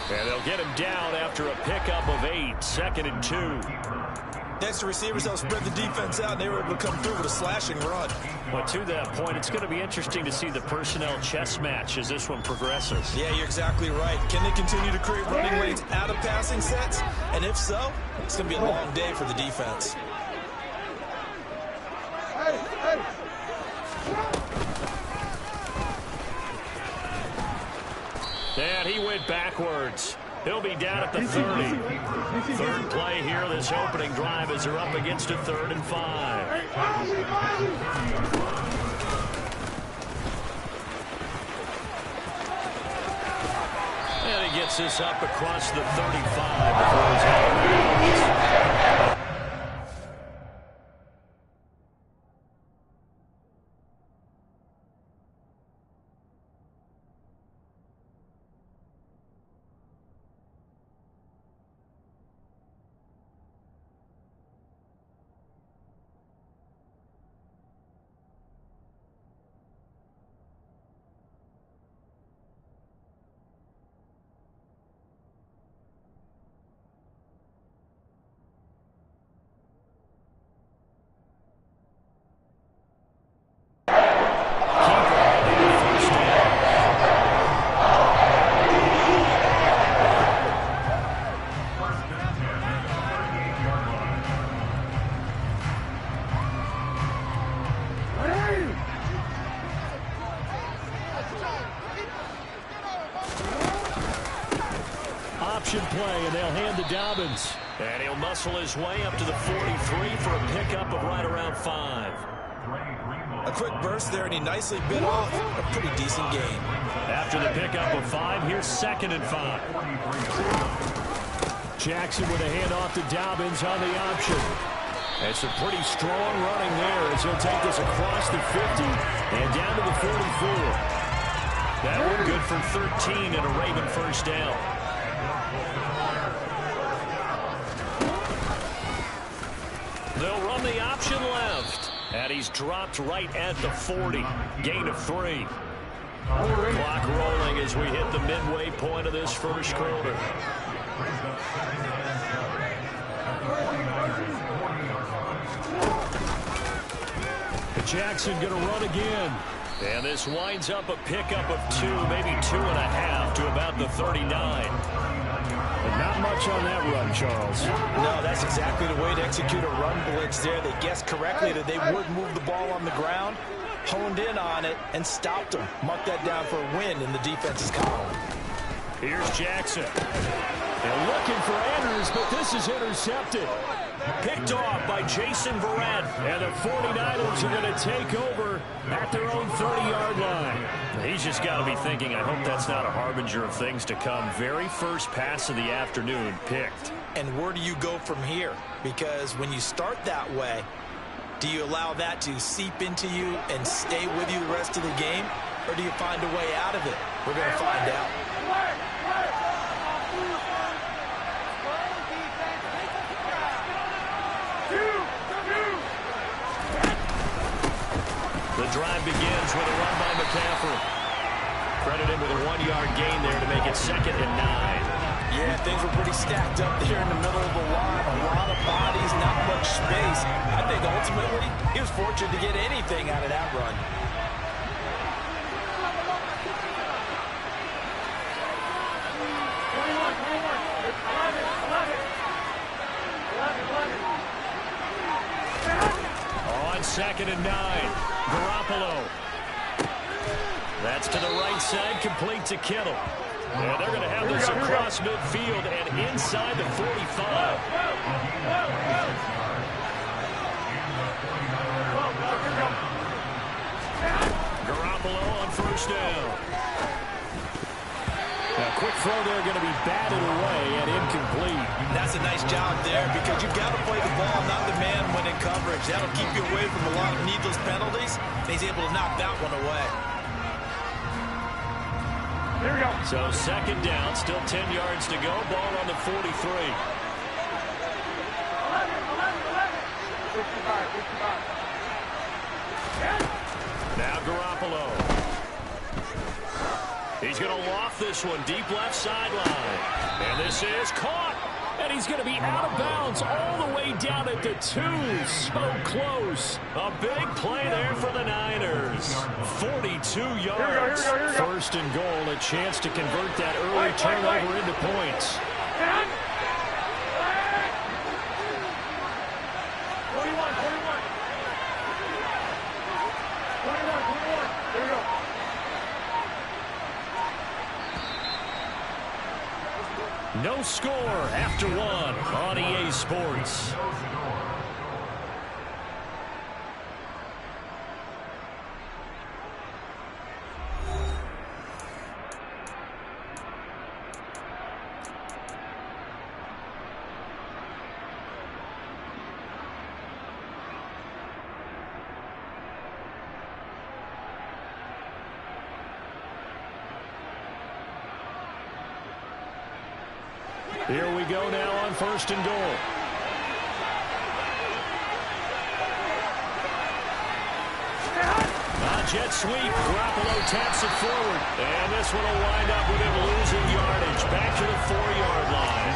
And they'll get him down after a pickup of 8, 2nd and 2. Next to receivers, they'll spread the defense out, and they were able to come through with a slashing run. Well, to that point, it's going to be interesting to see the personnel chess match as this one progresses. Yeah, you're exactly right. Can they continue to create running lanes out of passing sets? And if so, it's going to be a long day for the defense. And he went backwards. He'll be down at the 30. Third play here, this opening drive as they're up against a 3rd and 5. And he gets this up across the 35 before he's out of bounds. Play, and they'll hand to Dobbins. And he'll muscle his way up to the 43 for a pickup of right around 5. A quick burst there, and he nicely bit off a pretty decent gain. After the pickup of 5, here's 2nd and 5. Jackson with a handoff to Dobbins on the option. And some pretty strong running there as he'll take this across the 50 and down to the 44. That one good for 13 and a Raven first down. They'll run the option left. And he's dropped right at the 40. Gain of 3. Clock rolling as we hit the midway point of this first quarter. Jackson going to run again. And this winds up a pickup of 2, maybe 2.5 to about the 39. But not much on that run, Charles. No, that's exactly the way to execute a run blitz there. They guessed correctly that they would move the ball on the ground, honed in on it, and stopped them. Mark that down for a win in the defense's column. Here's Jackson. They're looking for Andrews, but this is intercepted. Picked off by Jason Verrett. And the 49ers are going to take over at their own 30-yard line. He's just got to be thinking, I hope that's not a harbinger of things to come. Very first pass of the afternoon picked. And where do you go from here? Because when you start that way, Do you allow that to seep into you and stay with you the rest of the game? Or do you find a way out of it? We're going to find out. The drive begins with a run by McCaffrey. Credited with a 1-yard gain there to make it 2nd and 9. Yeah, things were pretty stacked up there in the middle of the line. A lot of bodies, not much space. I think ultimately he was fortunate to get anything out of that run. On 2nd and 9, Garoppolo. That's to the right side, complete to Kittle. And they're going to have this across midfield and inside the 45. Garoppolo on 1st down. Now, quick throw there going to be batted away and incomplete. That's a nice job there because you've got to play the ball, not the man when in coverage. That'll keep you away from a lot of needless penalties. And he's able to knock that one away. Here we go. So 2nd down, still 10 yards to go. Ball on the 43. 55. Now Garoppolo. He's going to loft this one deep left sideline. And this is caught. And he's going to be out of bounds all the way down at the 2. So close. A big play there for the Niners. 42 yards. 1st and goal. A chance to convert that early turnover into points. 21. Here we go. No score after 1 on EA Sports. Here we go now on 1st and goal. Jet sweep. Garoppolo taps it forward. And this one will wind up with him losing yardage. Back to the 4-yard line.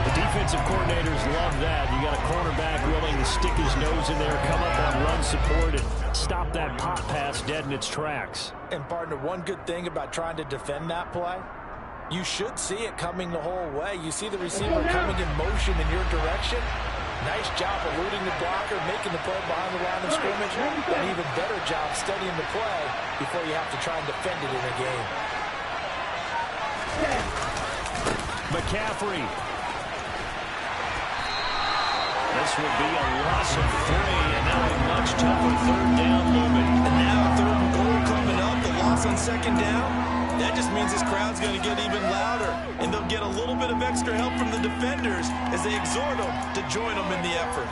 The defensive coordinators love that. You got a cornerback willing to stick his nose in there, come up on run support, and stop that pop pass dead in its tracks. And, partner, one good thing about trying to defend that play, you should see it coming the whole way. You see the receiver coming in motion in your direction. Nice job eluding the blocker, making the play behind the line of scrimmage. An even better job studying the play before you have to try and defend it in a game. McCaffrey. This would be a loss of 3, and now a much tougher 3rd down looming. And now 3rd and goal coming up, the loss on 2nd down. That just means this crowd's going to get even louder, and they'll get a little bit of extra help from the defenders as they exhort them to join them in the effort.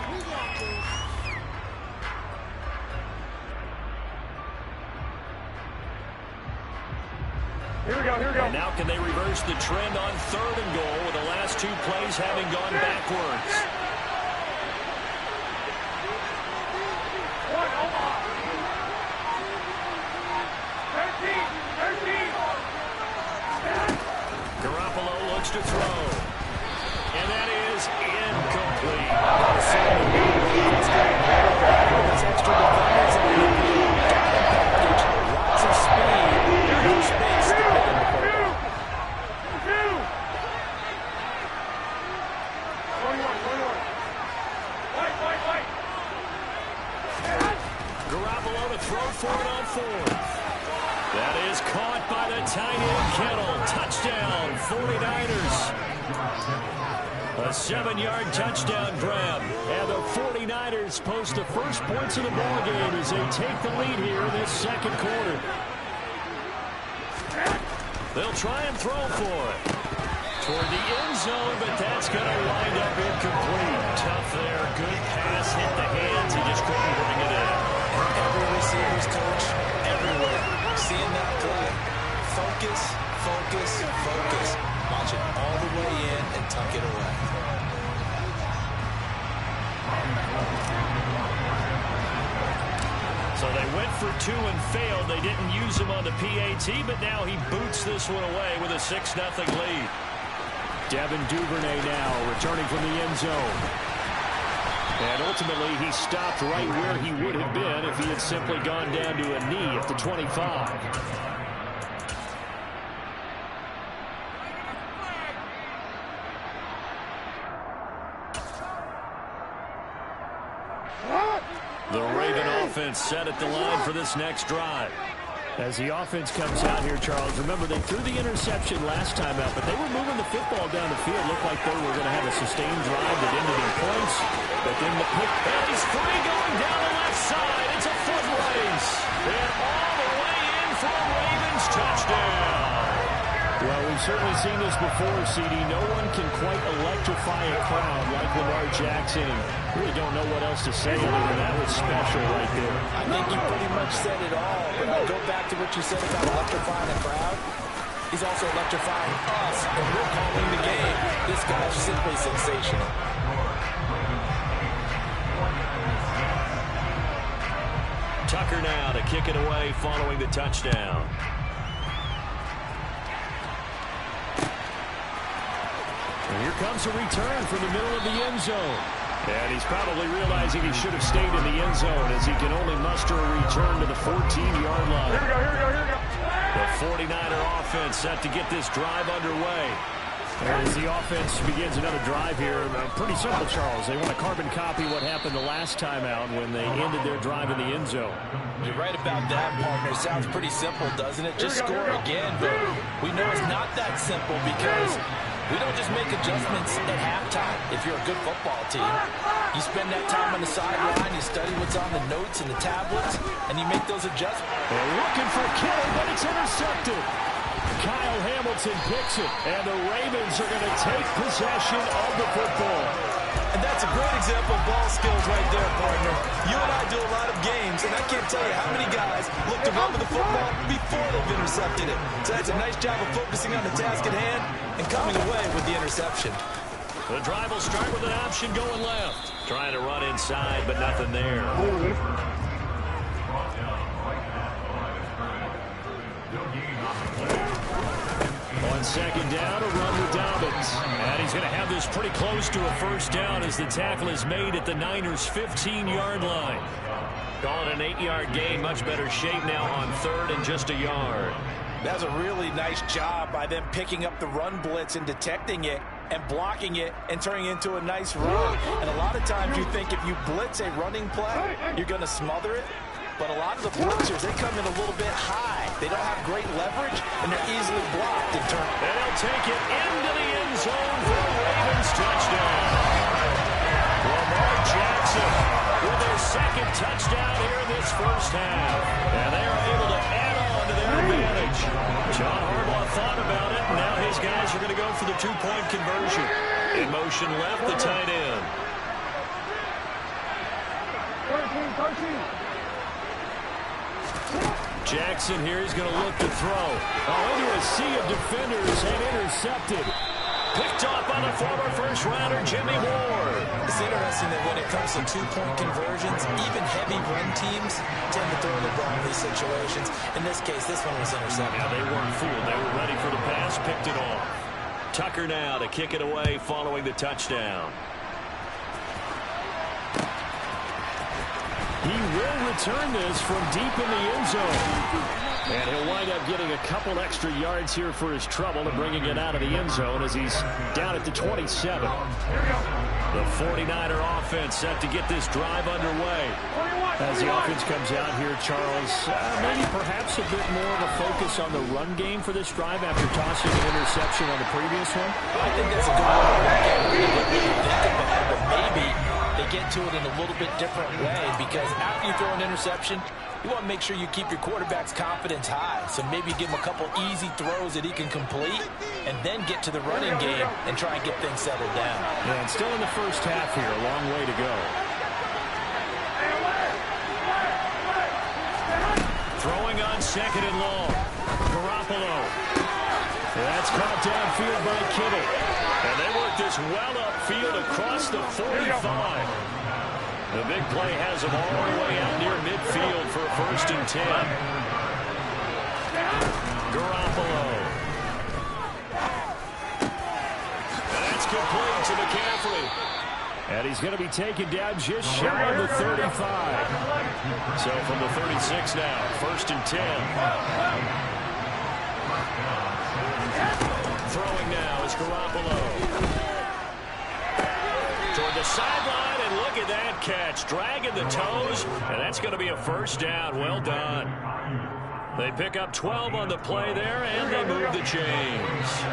Here we go. And now can they reverse the trend on 3rd and goal with the last 2 plays having gone backwards? Garoppolo looks to throw. And that is incomplete. That's extra defenders in the package. Lots of speed. No space to pick in the quarterback. 21. Garoppolo to throw for it on 4th. That is caught by the tight end Kittle. Touchdown, 49ers. A 7-yard touchdown grab. And the 49ers post the first points of the ballgame as they take the lead here in this 2nd quarter. They'll try and throw for it. toward the end zone, but that's going to wind up incomplete. Tough there. Good pass. Hit the hands. He just couldn't bring it in. Every receiver's coach, everywhere. Seeing that play. Focus, focus, focus. Watch it all the way in and tuck it away. So they went for 2 and failed. They didn't use him on the PAT, but now he boots this one away with a 6-0 lead. Devin Duvernay now returning from the end zone. And ultimately, he stopped right where he would have been if he had simply gone down to a knee at the 25. The Raven offense set at the line for this next drive. As the offense comes out here, Charles, remember they threw the interception last time out, but they were moving the football down the field. Looked like they were going to have a sustained drive that ended in points. But then the pick, and he's free going down the left side. It's a foot race. And all the way in for a Ravens touchdown. Well, we've certainly seen this before, CD. No one can quite electrify a crowd like Lamar Jackson. Really don't know what else to say other than that was special right there. I think you pretty much said it all, but I'll go back to what you said about electrifying the crowd. He's also electrifying us, and we're calling the game. This guy's simply sensational. Tucker now to kick it away following the touchdown. And here comes a return from the middle of the end zone. And he's probably realizing he should have stayed in the end zone as he can only muster a return to the 14-yard line. Here we go, here we go, here we go. The 49er offense set to get this drive underway. And as the offense begins another drive here, pretty simple, Charles. They want to carbon copy what happened the last time out when they ended their drive in the end zone. You're right about that, partner. Sounds pretty simple, doesn't it? Just score again, but we know it's not that simple because we don't just make adjustments at halftime. If you're a good football team, you spend that time on the sideline, you study what's on the notes and the tablets, and you make those adjustments. They're looking for Kittle, but it's intercepted. Kyle Hamilton picks it, and the Ravens are going to take possession of the football. And that's a great example of ball skills right there, partner. You and I do a lot of games, and I can't tell you how many guys look to run with the football before they've intercepted it. So that's a nice job of focusing on the task at hand and coming away with the interception. The drive will start with an option going left. Trying to run inside, but nothing there. On second down, a run with Dobbins. And he's going to have this pretty close to a first down as the tackle is made at the Niners' 15-yard line. Call it an 8-yard gain. Much better shape now on third and just a yard. That's a really nice job by them picking up the run blitz and detecting it and blocking it and turning it into a nice run. And a lot of times you think if you blitz a running play, you're going to smother it. But a lot of the blitzers, they come in a little bit high. They don't have great leverage, and they're easily blocked in turn. And he'll take it into the end zone for a Ravens touchdown. Lamar Jackson with their second touchdown here in this first half. And they are able to add on to their advantage. John Harbaugh thought about it, and now his guys are going to go for the two-point conversion. In motion left, the tight end. 13. Jackson here is going to look to throw. Into a sea of defenders and intercepted. Picked off by the former first-rounder Jimmy Ward. It's interesting that when it comes to two-point conversions, even heavy run teams tend to throw the ball in these situations. In this case, this one was intercepted. Yeah, they weren't fooled. They were ready for the pass, picked it off. Tucker now to kick it away following the touchdown. He will return this from deep in the end zone. And he'll wind up getting a couple extra yards here for his trouble and bringing it out of the end zone as he's down at the 27. The 49er offense set to get this drive underway. As the offense comes out here, Charles, maybe perhaps a bit more of a focus on the run game for this drive after tossing an interception on the previous one. I think that's a good way to look at it. Think about it, but maybe they they get to it in a little bit different way, because after you throw an interception, you want to make sure you keep your quarterback's confidence high. So maybe give him a couple easy throws that he can complete, and then get to the running game and try and get things settled down. Yeah, and still in the first half here, a long way to go. Throwing on second and long. Garoppolo. That's caught downfield by Kittle. And they work this well upfield across the 45. The big play has them all the way out near midfield for a 1st and 10. Garoppolo. That's complete to McCaffrey. And he's going to be taken down just shy of the 35. So from the 36 now, 1st and 10. Throwing now is Garoppolo. Toward the sideline, and look at that catch. Dragging the toes, and that's going to be a 1st down. Well done. They pick up 12 on the play there, and they move the chains.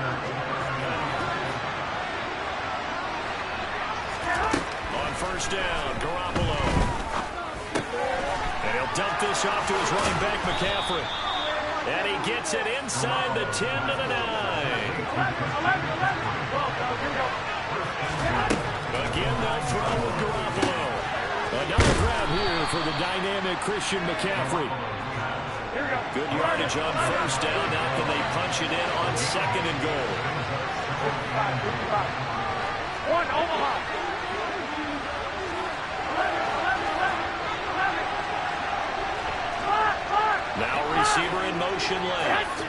On 1st down, Garoppolo. And he'll dump this off to his running back, McCaffrey. And he gets it inside the 10 to the 9. Again, they'll throw with Garoppolo. Another grab here for the dynamic Christian McCaffrey. Good yardage on 1st down. Now can they punch it in on 2nd and goal? One, Omaha. Now receiver in motion left.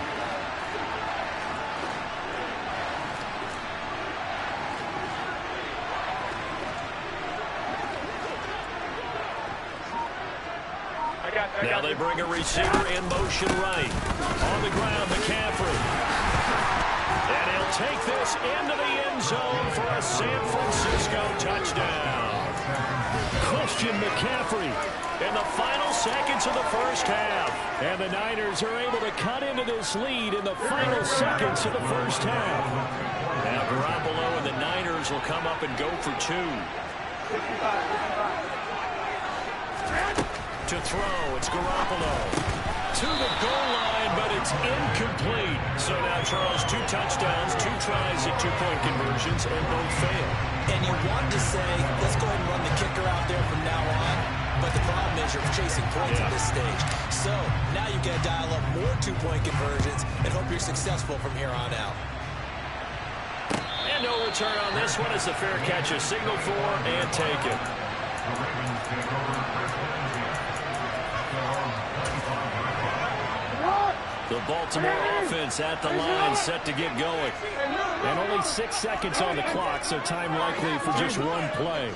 Now they bring a receiver in motion right. On the ground, McCaffrey. And he'll take this into the end zone for a San Francisco touchdown. Christian McCaffrey in the final seconds of the 1st half. And the Niners are able to cut into this lead in the final seconds of the 1st half. Now Garoppolo and the Niners will come up and go for 2. To throw, it's Garoppolo. To the goal line, but it's incomplete. So now, Charles, 2 touchdowns, 2 tries at 2-point conversions, and both fail. And you want to say, let's go ahead and run the kicker out there from now on. But the problem is you're chasing points at this stage. So now you got to dial up more 2-point conversions and hope you're successful from here on out. And no return on this one as the fair catch is signaled for and taken. The Baltimore offense at the line, set to get going. And only 6 seconds on the clock, so time likely for just 1 play.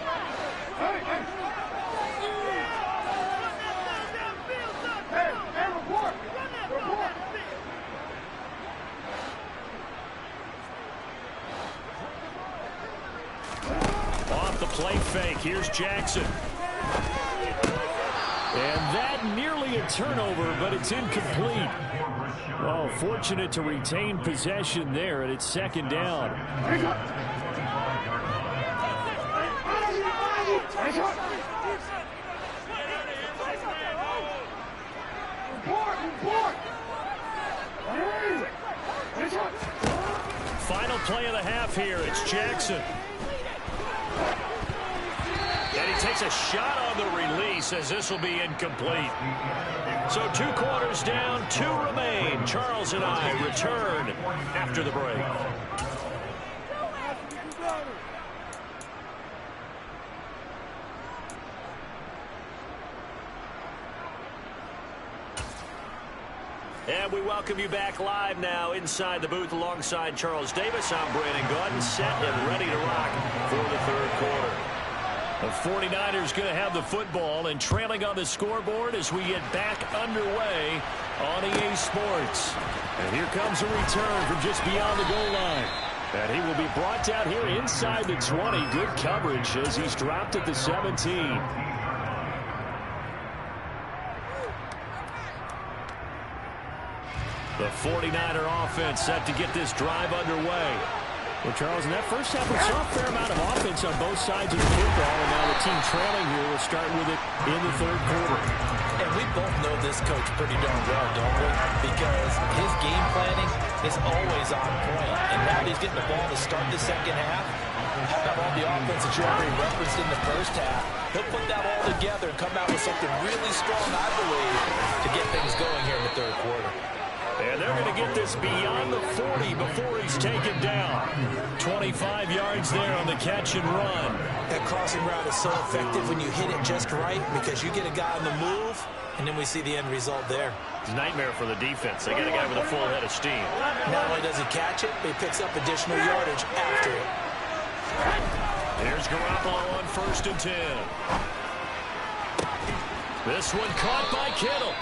Off the play fake, here's Jackson. And that nearly a turnover, but it's incomplete. Oh, fortunate to retain possession there, and it's 2nd down. Final play of the half here, it's Jackson. And he takes a shot on the release as this will be incomplete. So 2 quarters down, 2 remain. Charles and I return after the break. And we welcome you back live now inside the booth alongside Charles Davis. I'm Brandon Gaudin, set and ready to rock for the 3rd quarter. The 49ers going to have the football and trailing on the scoreboard as we get back underway on EA Sports. And here comes a return from just beyond the goal line. And he will be brought down here inside the 20. Good coverage as he's dropped at the 17. The 49er offense set to get this drive underway. Well, Charles, in that first half, we saw a fair amount of offense on both sides of the football, and now the team trailing here will start with it in the third quarter. And we both know this coach pretty darn well, don't we? Because his game planning is always on point. And now he's getting the ball to start the second half. How about all the offense that you already referenced in the first half? He'll put that all together and come out with something really strong, I believe, to get things going here in the third quarter. And they're going to get this beyond the 40 before he's taken down. 25 yards there on the catch and run. That crossing route is so effective when you hit it just right because you get a guy on the move, and then we see the end result there. It's a nightmare for the defense. They got a guy with a full head of steam. Not only does he catch it, but he picks up additional yardage after it. Here's Garoppolo on 1st and 10. This one caught by Kittle.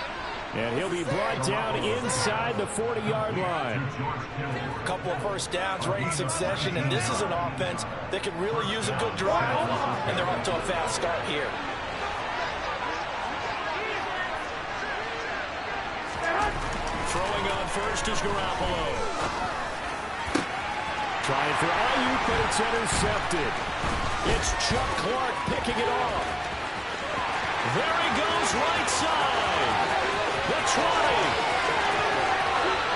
And he'll be brought down inside the 40-yard line. A couple of first downs right in succession, and this is an offense that could really use a good drive, and they're off to a fast start here. Throwing on 1st is Garoppolo. Trying for Ayuk, but it's intercepted. It's Chuck Clark picking it off. There he goes, right side. The 20.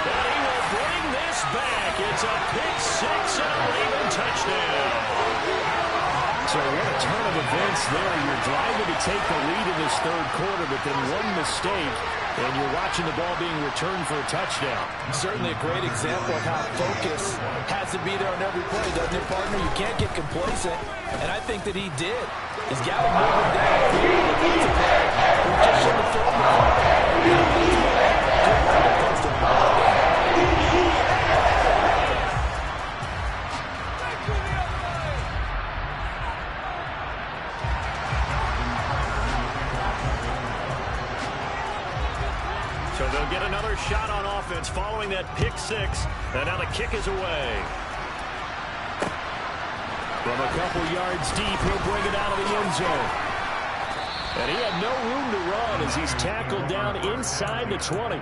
And he will bring this back. It's a pick six and a Raven touchdown. So what a turn of events there. You're driving to take the lead in this third quarter, but then one mistake, and you're watching the ball being returned for a touchdown. Certainly a great example of how focus has to be there on every play, doesn't it, partner? You can't get complacent, and I think that he did. He's got to move him down. He just shouldn't have thrown the So they'll get another shot on offense following that pick six, and now the kick is away. From a couple yards deep, he'll bring it out of the end zone. And he had no room to run as he's tackled down inside the 20.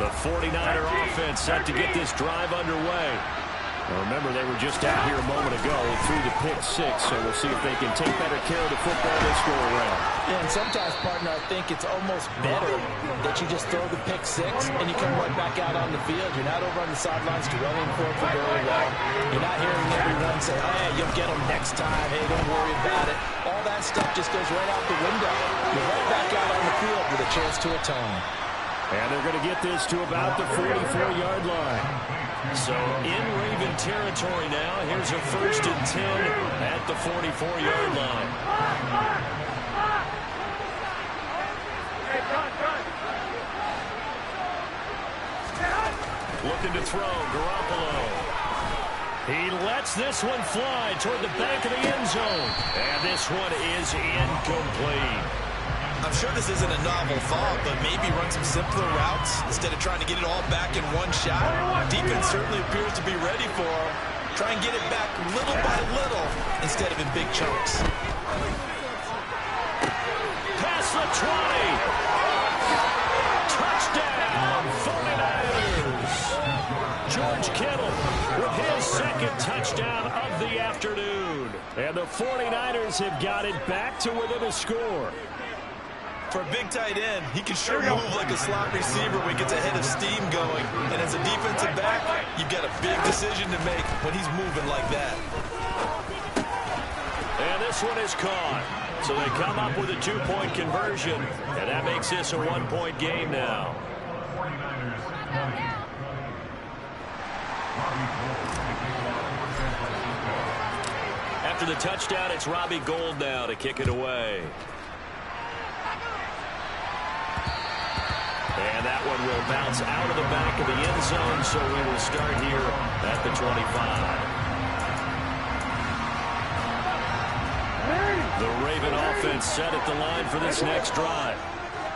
The 49er offense set to get this drive underway. Now remember, they were just out here a moment ago through the pick six, so we'll see if they can take better care of the football this go around. Yeah, and sometimes, partner, I think it's almost better that you just throw the pick six and you come right back out on the field. You're not over on the sidelines dwelling for very long. You're not hearing everyone say, oh, yeah, you'll get them next time. Hey, don't worry about it. All that stuff just goes right out the window. You're right back out on the field with a chance to atone. And they're going to get this to about the 44-yard line. So in Raven territory now. Here's a 1st and 10 at the 44-yard line. Looking to throw, Garoppolo. He lets this one fly toward the back of the end zone. And this one is incomplete. I'm sure this isn't a novel thought, but maybe run some simpler routes instead of trying to get it all back in one shot. Defense certainly appears to be ready for him. Try and get it back little by little instead of in big chunks. Pass the 20. Touchdown, 49ers. George Kittle with his second touchdown of the afternoon. And the 49ers have got it back to within a score. For a big tight end, he can sure move like a slot receiver when he gets a head of steam going. And as a defensive back, you've got a big decision to make when he's moving like that. And this one is caught. So they come up with a two-point conversion. And that makes this a one-point game now. After the touchdown, it's Robbie Gould now to kick it away. And that one will bounce out of the back of the end zone, so we will start here at the 25. The Raven offense set at the line for this next drive.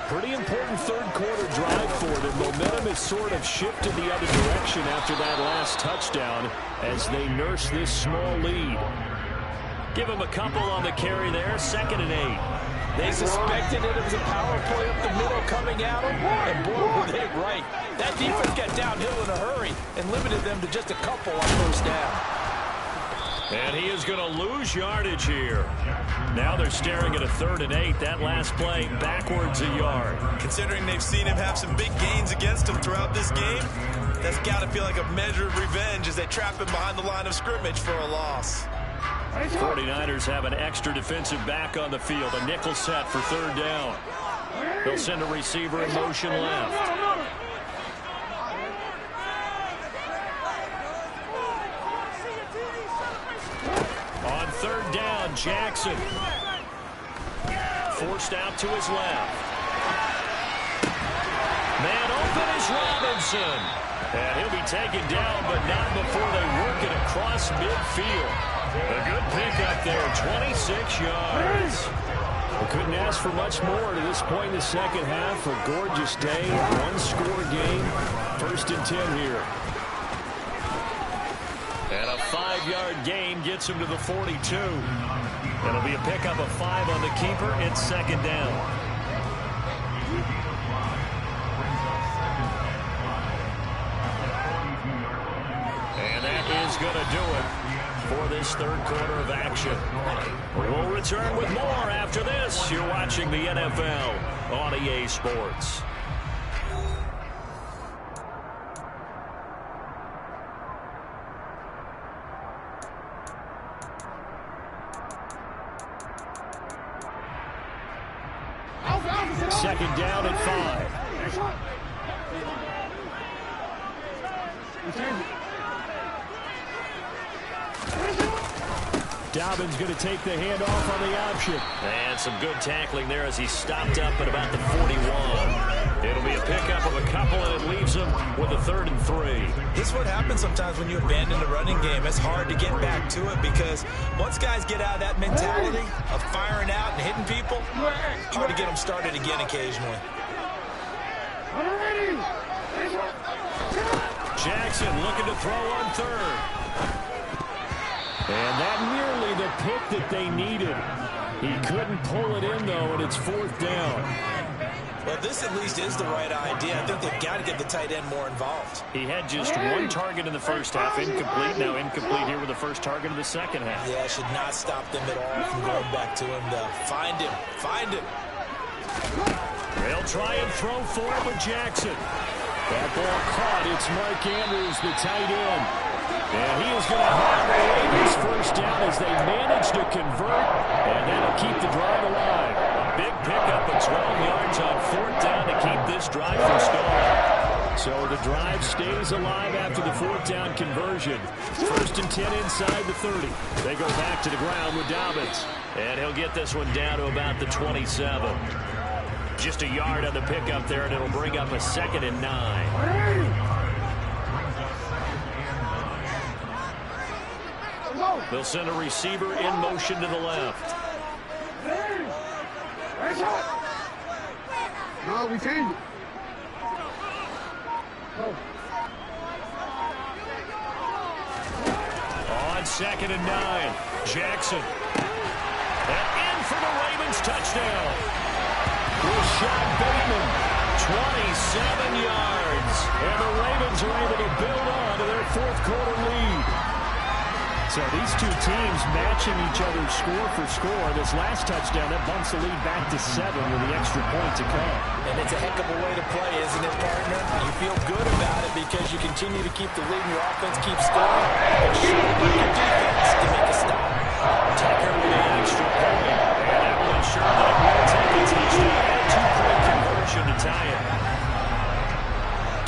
Pretty important third quarter drive for them. Momentum has sort of shifted the other direction after that last touchdown as they nurse this small lead. Give him a couple on the carry there. 2nd and 8. They suspected it was a power play up the middle coming at them, and boy, were they right. That defense got downhill in a hurry and limited them to just a couple on 1st down. And he is going to lose yardage here. Now they're staring at a 3rd and 8. That last play backwards a yard. Considering they've seen him have some big gains against him throughout this game, that's got to feel like a measure of revenge as they trap him behind the line of scrimmage for a loss. 49ers have an extra defensive back on the field. A nickel set for 3rd down. They'll send a receiver in motion left. On 3rd down, Jackson. Forced out to his left. Man open is Robinson. And he'll be taken down, but not before they work it across midfield. A good pickup there, 26 yards. We couldn't ask for much more to this point in the second half. A gorgeous day, 1-score game. 1st and 10 here. And a 5-yard gain gets him to the 42. It'll be a pickup of 5 on the keeper. It's 2nd down. And that is going to do it for this 3rd quarter of action. We'll return with more after this. You're watching the NFL on EA Sports. Second down at 5. Dobbins going to take the handoff on the option. And some good tackling there as he stopped up at about the 41. It'll be a pickup of a couple, and it leaves him with a 3rd and 3. This is what happens sometimes when you abandon the running game. It's hard to get back to it because once guys get out of that mentality of firing out and hitting people, it's hard to get them started again occasionally. Jackson looking to throw on 3rd. And that nearly the pick that they needed. He couldn't pull it in, though, and it's 4th down. Well, this at least is the right idea. I think they've got to get the tight end more involved. He had just 1 target in the first half, incomplete. Now incomplete here with the first target of the second half. Yeah, should not stop them at all from going back to him, though. Find him. Find him. They'll try and throw for it with Jackson. That ball caught. It's Mark Andrews, the tight end. And he is going to have the Ravens first down as they manage to convert, and that'll keep the drive alive. A big pickup of 12 yards on 4th down to keep this drive from stalling. So the drive stays alive after the 4th down conversion. 1st and 10 inside the 30. They go back to the ground with Dobbins. And he'll get this one down to about the 27. Just a yard on the pickup there, and it'll bring up a 2nd and 9. They'll send a receiver in motion to the left. No, we changed it. On 2nd and 9, Jackson. And in for the Ravens touchdown. Rashad Bateman, 27 yards. And the Ravens are able to build on to their 4th quarter lead. So these two teams matching each other's score for score. This last touchdown, that bumps the lead back to 7 with the extra point to come. And it's a heck of a way to play, isn't it, partner? You feel good about it because you continue to keep the lead and your offense keeps scoring. But sure, your defense to make a stop. Tucker with the extra point. And that will ensure that it will take a touchdown and a 2-point conversion to tie it.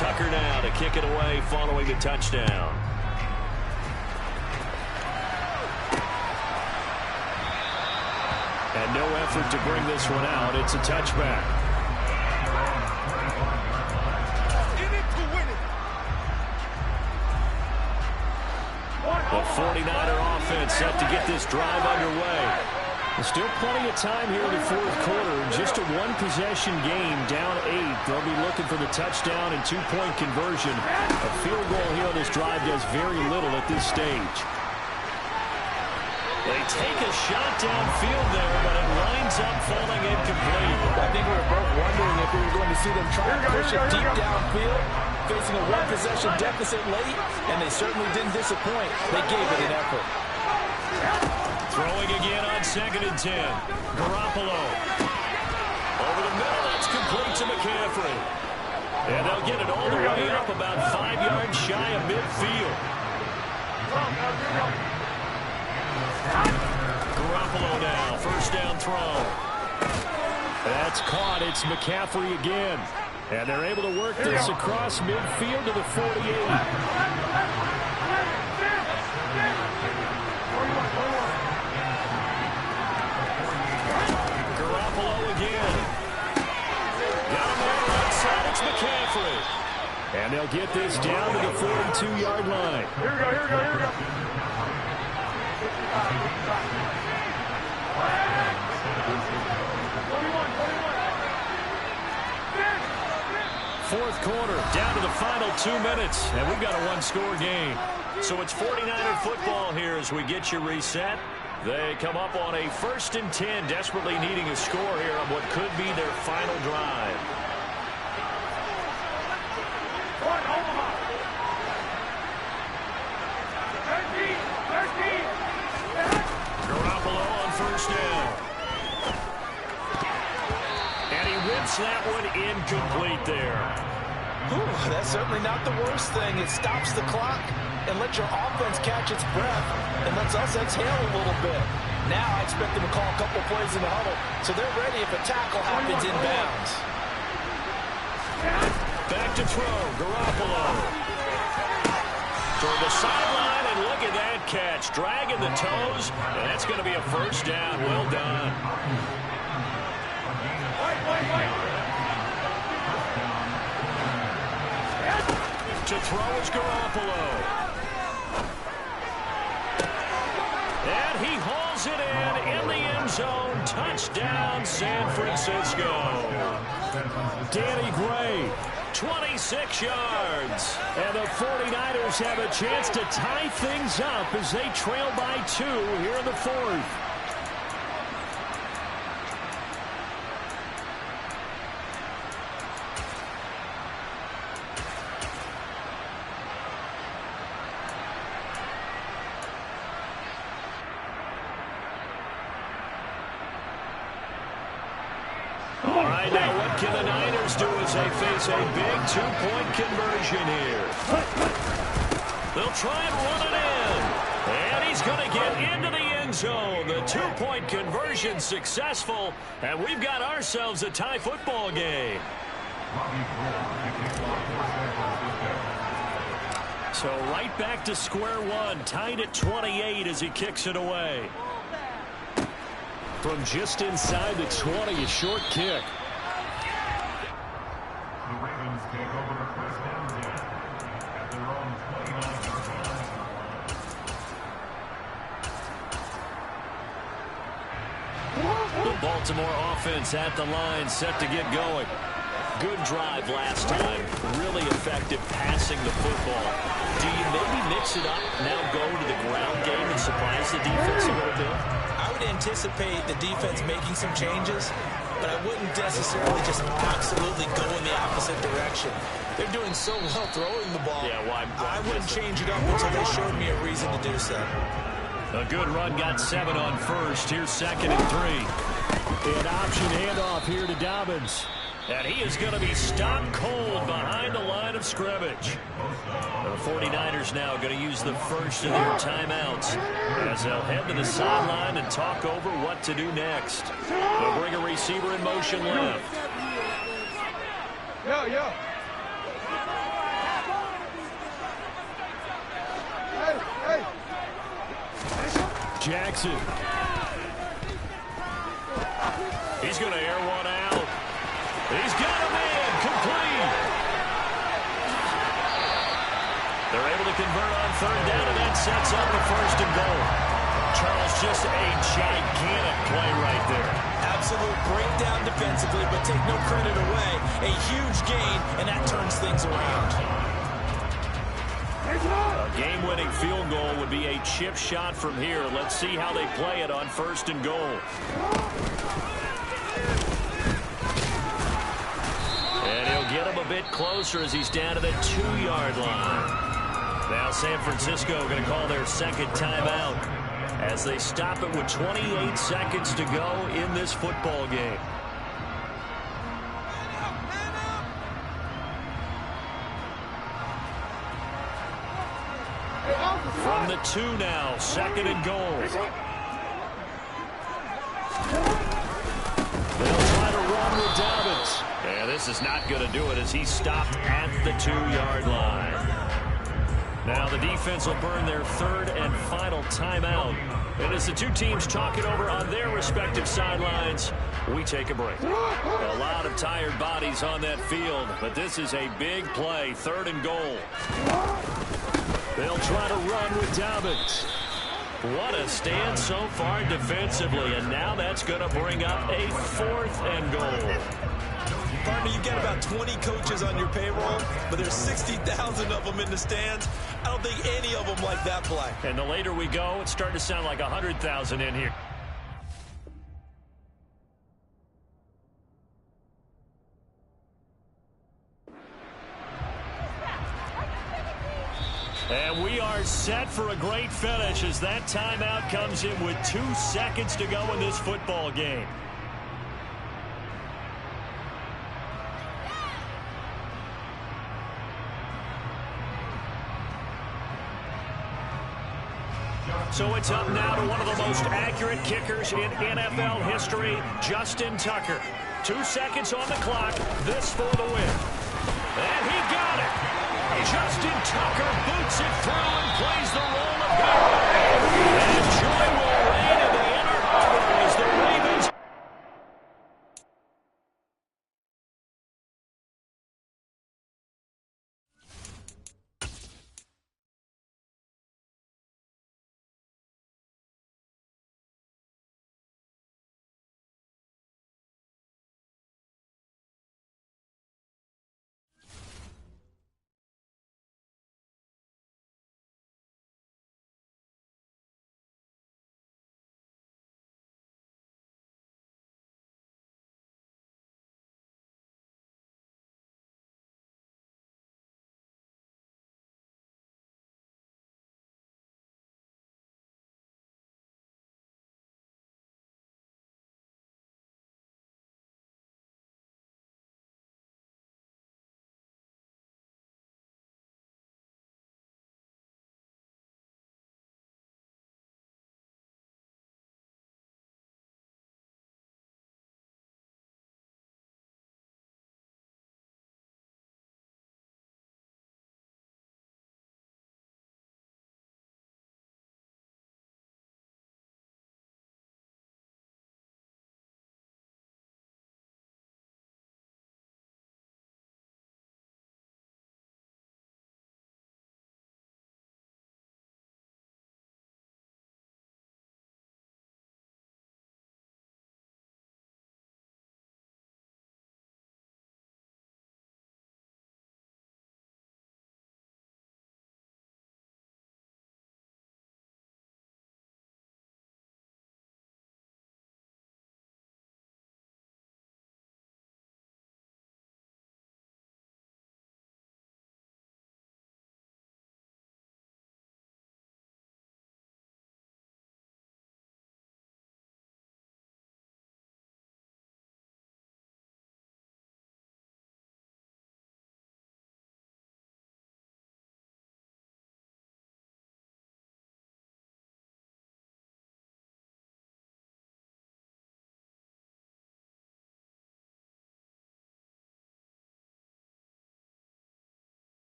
Tucker now to kick it away following the touchdown. And no effort to bring this one out. It's a touchback. The 49er offense set to get this drive underway. There's still plenty of time here in the 4th quarter. Just a 1-possession game, down 8. They'll be looking for the touchdown and 2-point conversion. A field goal here on this drive does very little at this stage. They take a shot downfield there, but it winds up falling incomplete. I think we were both wondering if we were going to see them try to push it deep downfield, facing a one-possession deficit late, and they certainly didn't disappoint. They gave it an effort. Throwing again on 2nd and 10. Garoppolo. Over the middle, that's complete to McCaffrey. And they'll get it all the way up about 5 yards shy of midfield. Garoppolo now, first down throw. That's caught. It's McCaffrey again. And they're able to work this across midfield to the 48. Garoppolo again. Got him on the right side. It's McCaffrey. And they'll get this down to the 42-yard line. Here we go. Fourth quarter, down to the final 2 minutes, and we've got a one-score game. So it's 49er football here as we get you reset. They come up on a 1st and 10, desperately needing a score here on what could be their final drive. Garoppolo on first down. And he whips that one incomplete there. Whew, that's certainly not the worst thing. It stops the clock and lets your offense catch its breath and lets us exhale a little bit. Now I expect them to call a couple plays in the huddle so they're ready if a tackle happens inbounds. Back to throw, Garoppolo. Toward the sideline, and look at that catch. Dragging the toes, and that's going to be a first down. Well done. To throw is Garoppolo. And he hauls it in the end zone. Touchdown, San Francisco. Danny Gray, 26 yards. And the 49ers have a chance to tie things up as they trail by 2 here in the 4th. All right, now what can the Niners do as they face a big 2-point conversion here? They'll try and run it in. And he's going to get into the end zone. The 2-point conversion successful. And we've got ourselves a tie football game. So right back to square one. Tied at 28 as he kicks it away. From just inside the 20, a short kick. The Ravens take over the first down at their own 29-yard line. The Baltimore offense at the line, set to get going. Good drive last time. Really effective passing the football. Do you maybe mix it up, now go to the ground game and surprise the defense a little bit? I would anticipate the defense making some changes, but I wouldn't necessarily just absolutely go in the opposite direction. They're doing so well throwing the ball. Yeah, why I wouldn't change it up until they showed me a reason to do so. A good run, got 7 on first. Here's 2nd and 3. An option handoff here to Dobbins. And he is going to be stopped cold behind the line of scrimmage. The 49ers now going to use the first of their timeouts as they'll head to the sideline and talk over what to do next. They'll bring a receiver in motion left. Yeah. Hey. Jackson. He's going to air one out. He's got a man complete. They're able to convert on 3rd down, and that sets up a 1st and goal. Charles, just a gigantic play right there. Absolute breakdown defensively, but take no credit away. A huge gain, and that turns things around. A game-winning field goal would be a chip shot from here. Let's see how they play it on 1st and goal. And he'll get him a bit closer as he's down to the 2-yard line. Now San Francisco going to call their second timeout as they stop it with 28 seconds to go in this football game. From the 2 now, 2nd and goal. They'll try to run with Dobbins. Yeah, this is not going to do it as he's stopped at the 2-yard line. Now the defense will burn their 3rd and final timeout. And as the two teams talk it over on their respective sidelines, we take a break. A lot of tired bodies on that field, but this is a big play, 3rd and goal. They'll try to run with Dobbins. What a stand so far defensively, and now that's going to bring up a 4th and goal. Partner, you've got about 20 coaches on your payroll, but there's 60,000 of them in the stands. I don't think any of them like that play. And the later we go, it's starting to sound like 100,000 in here. And we are set for a great finish as that timeout comes in with 2 seconds to go in this football game. So it's up now to one of the most accurate kickers in NFL history, Justin Tucker. 2 seconds on the clock, this for the win. And he got it! Justin Tucker boots it through and plays the role of God.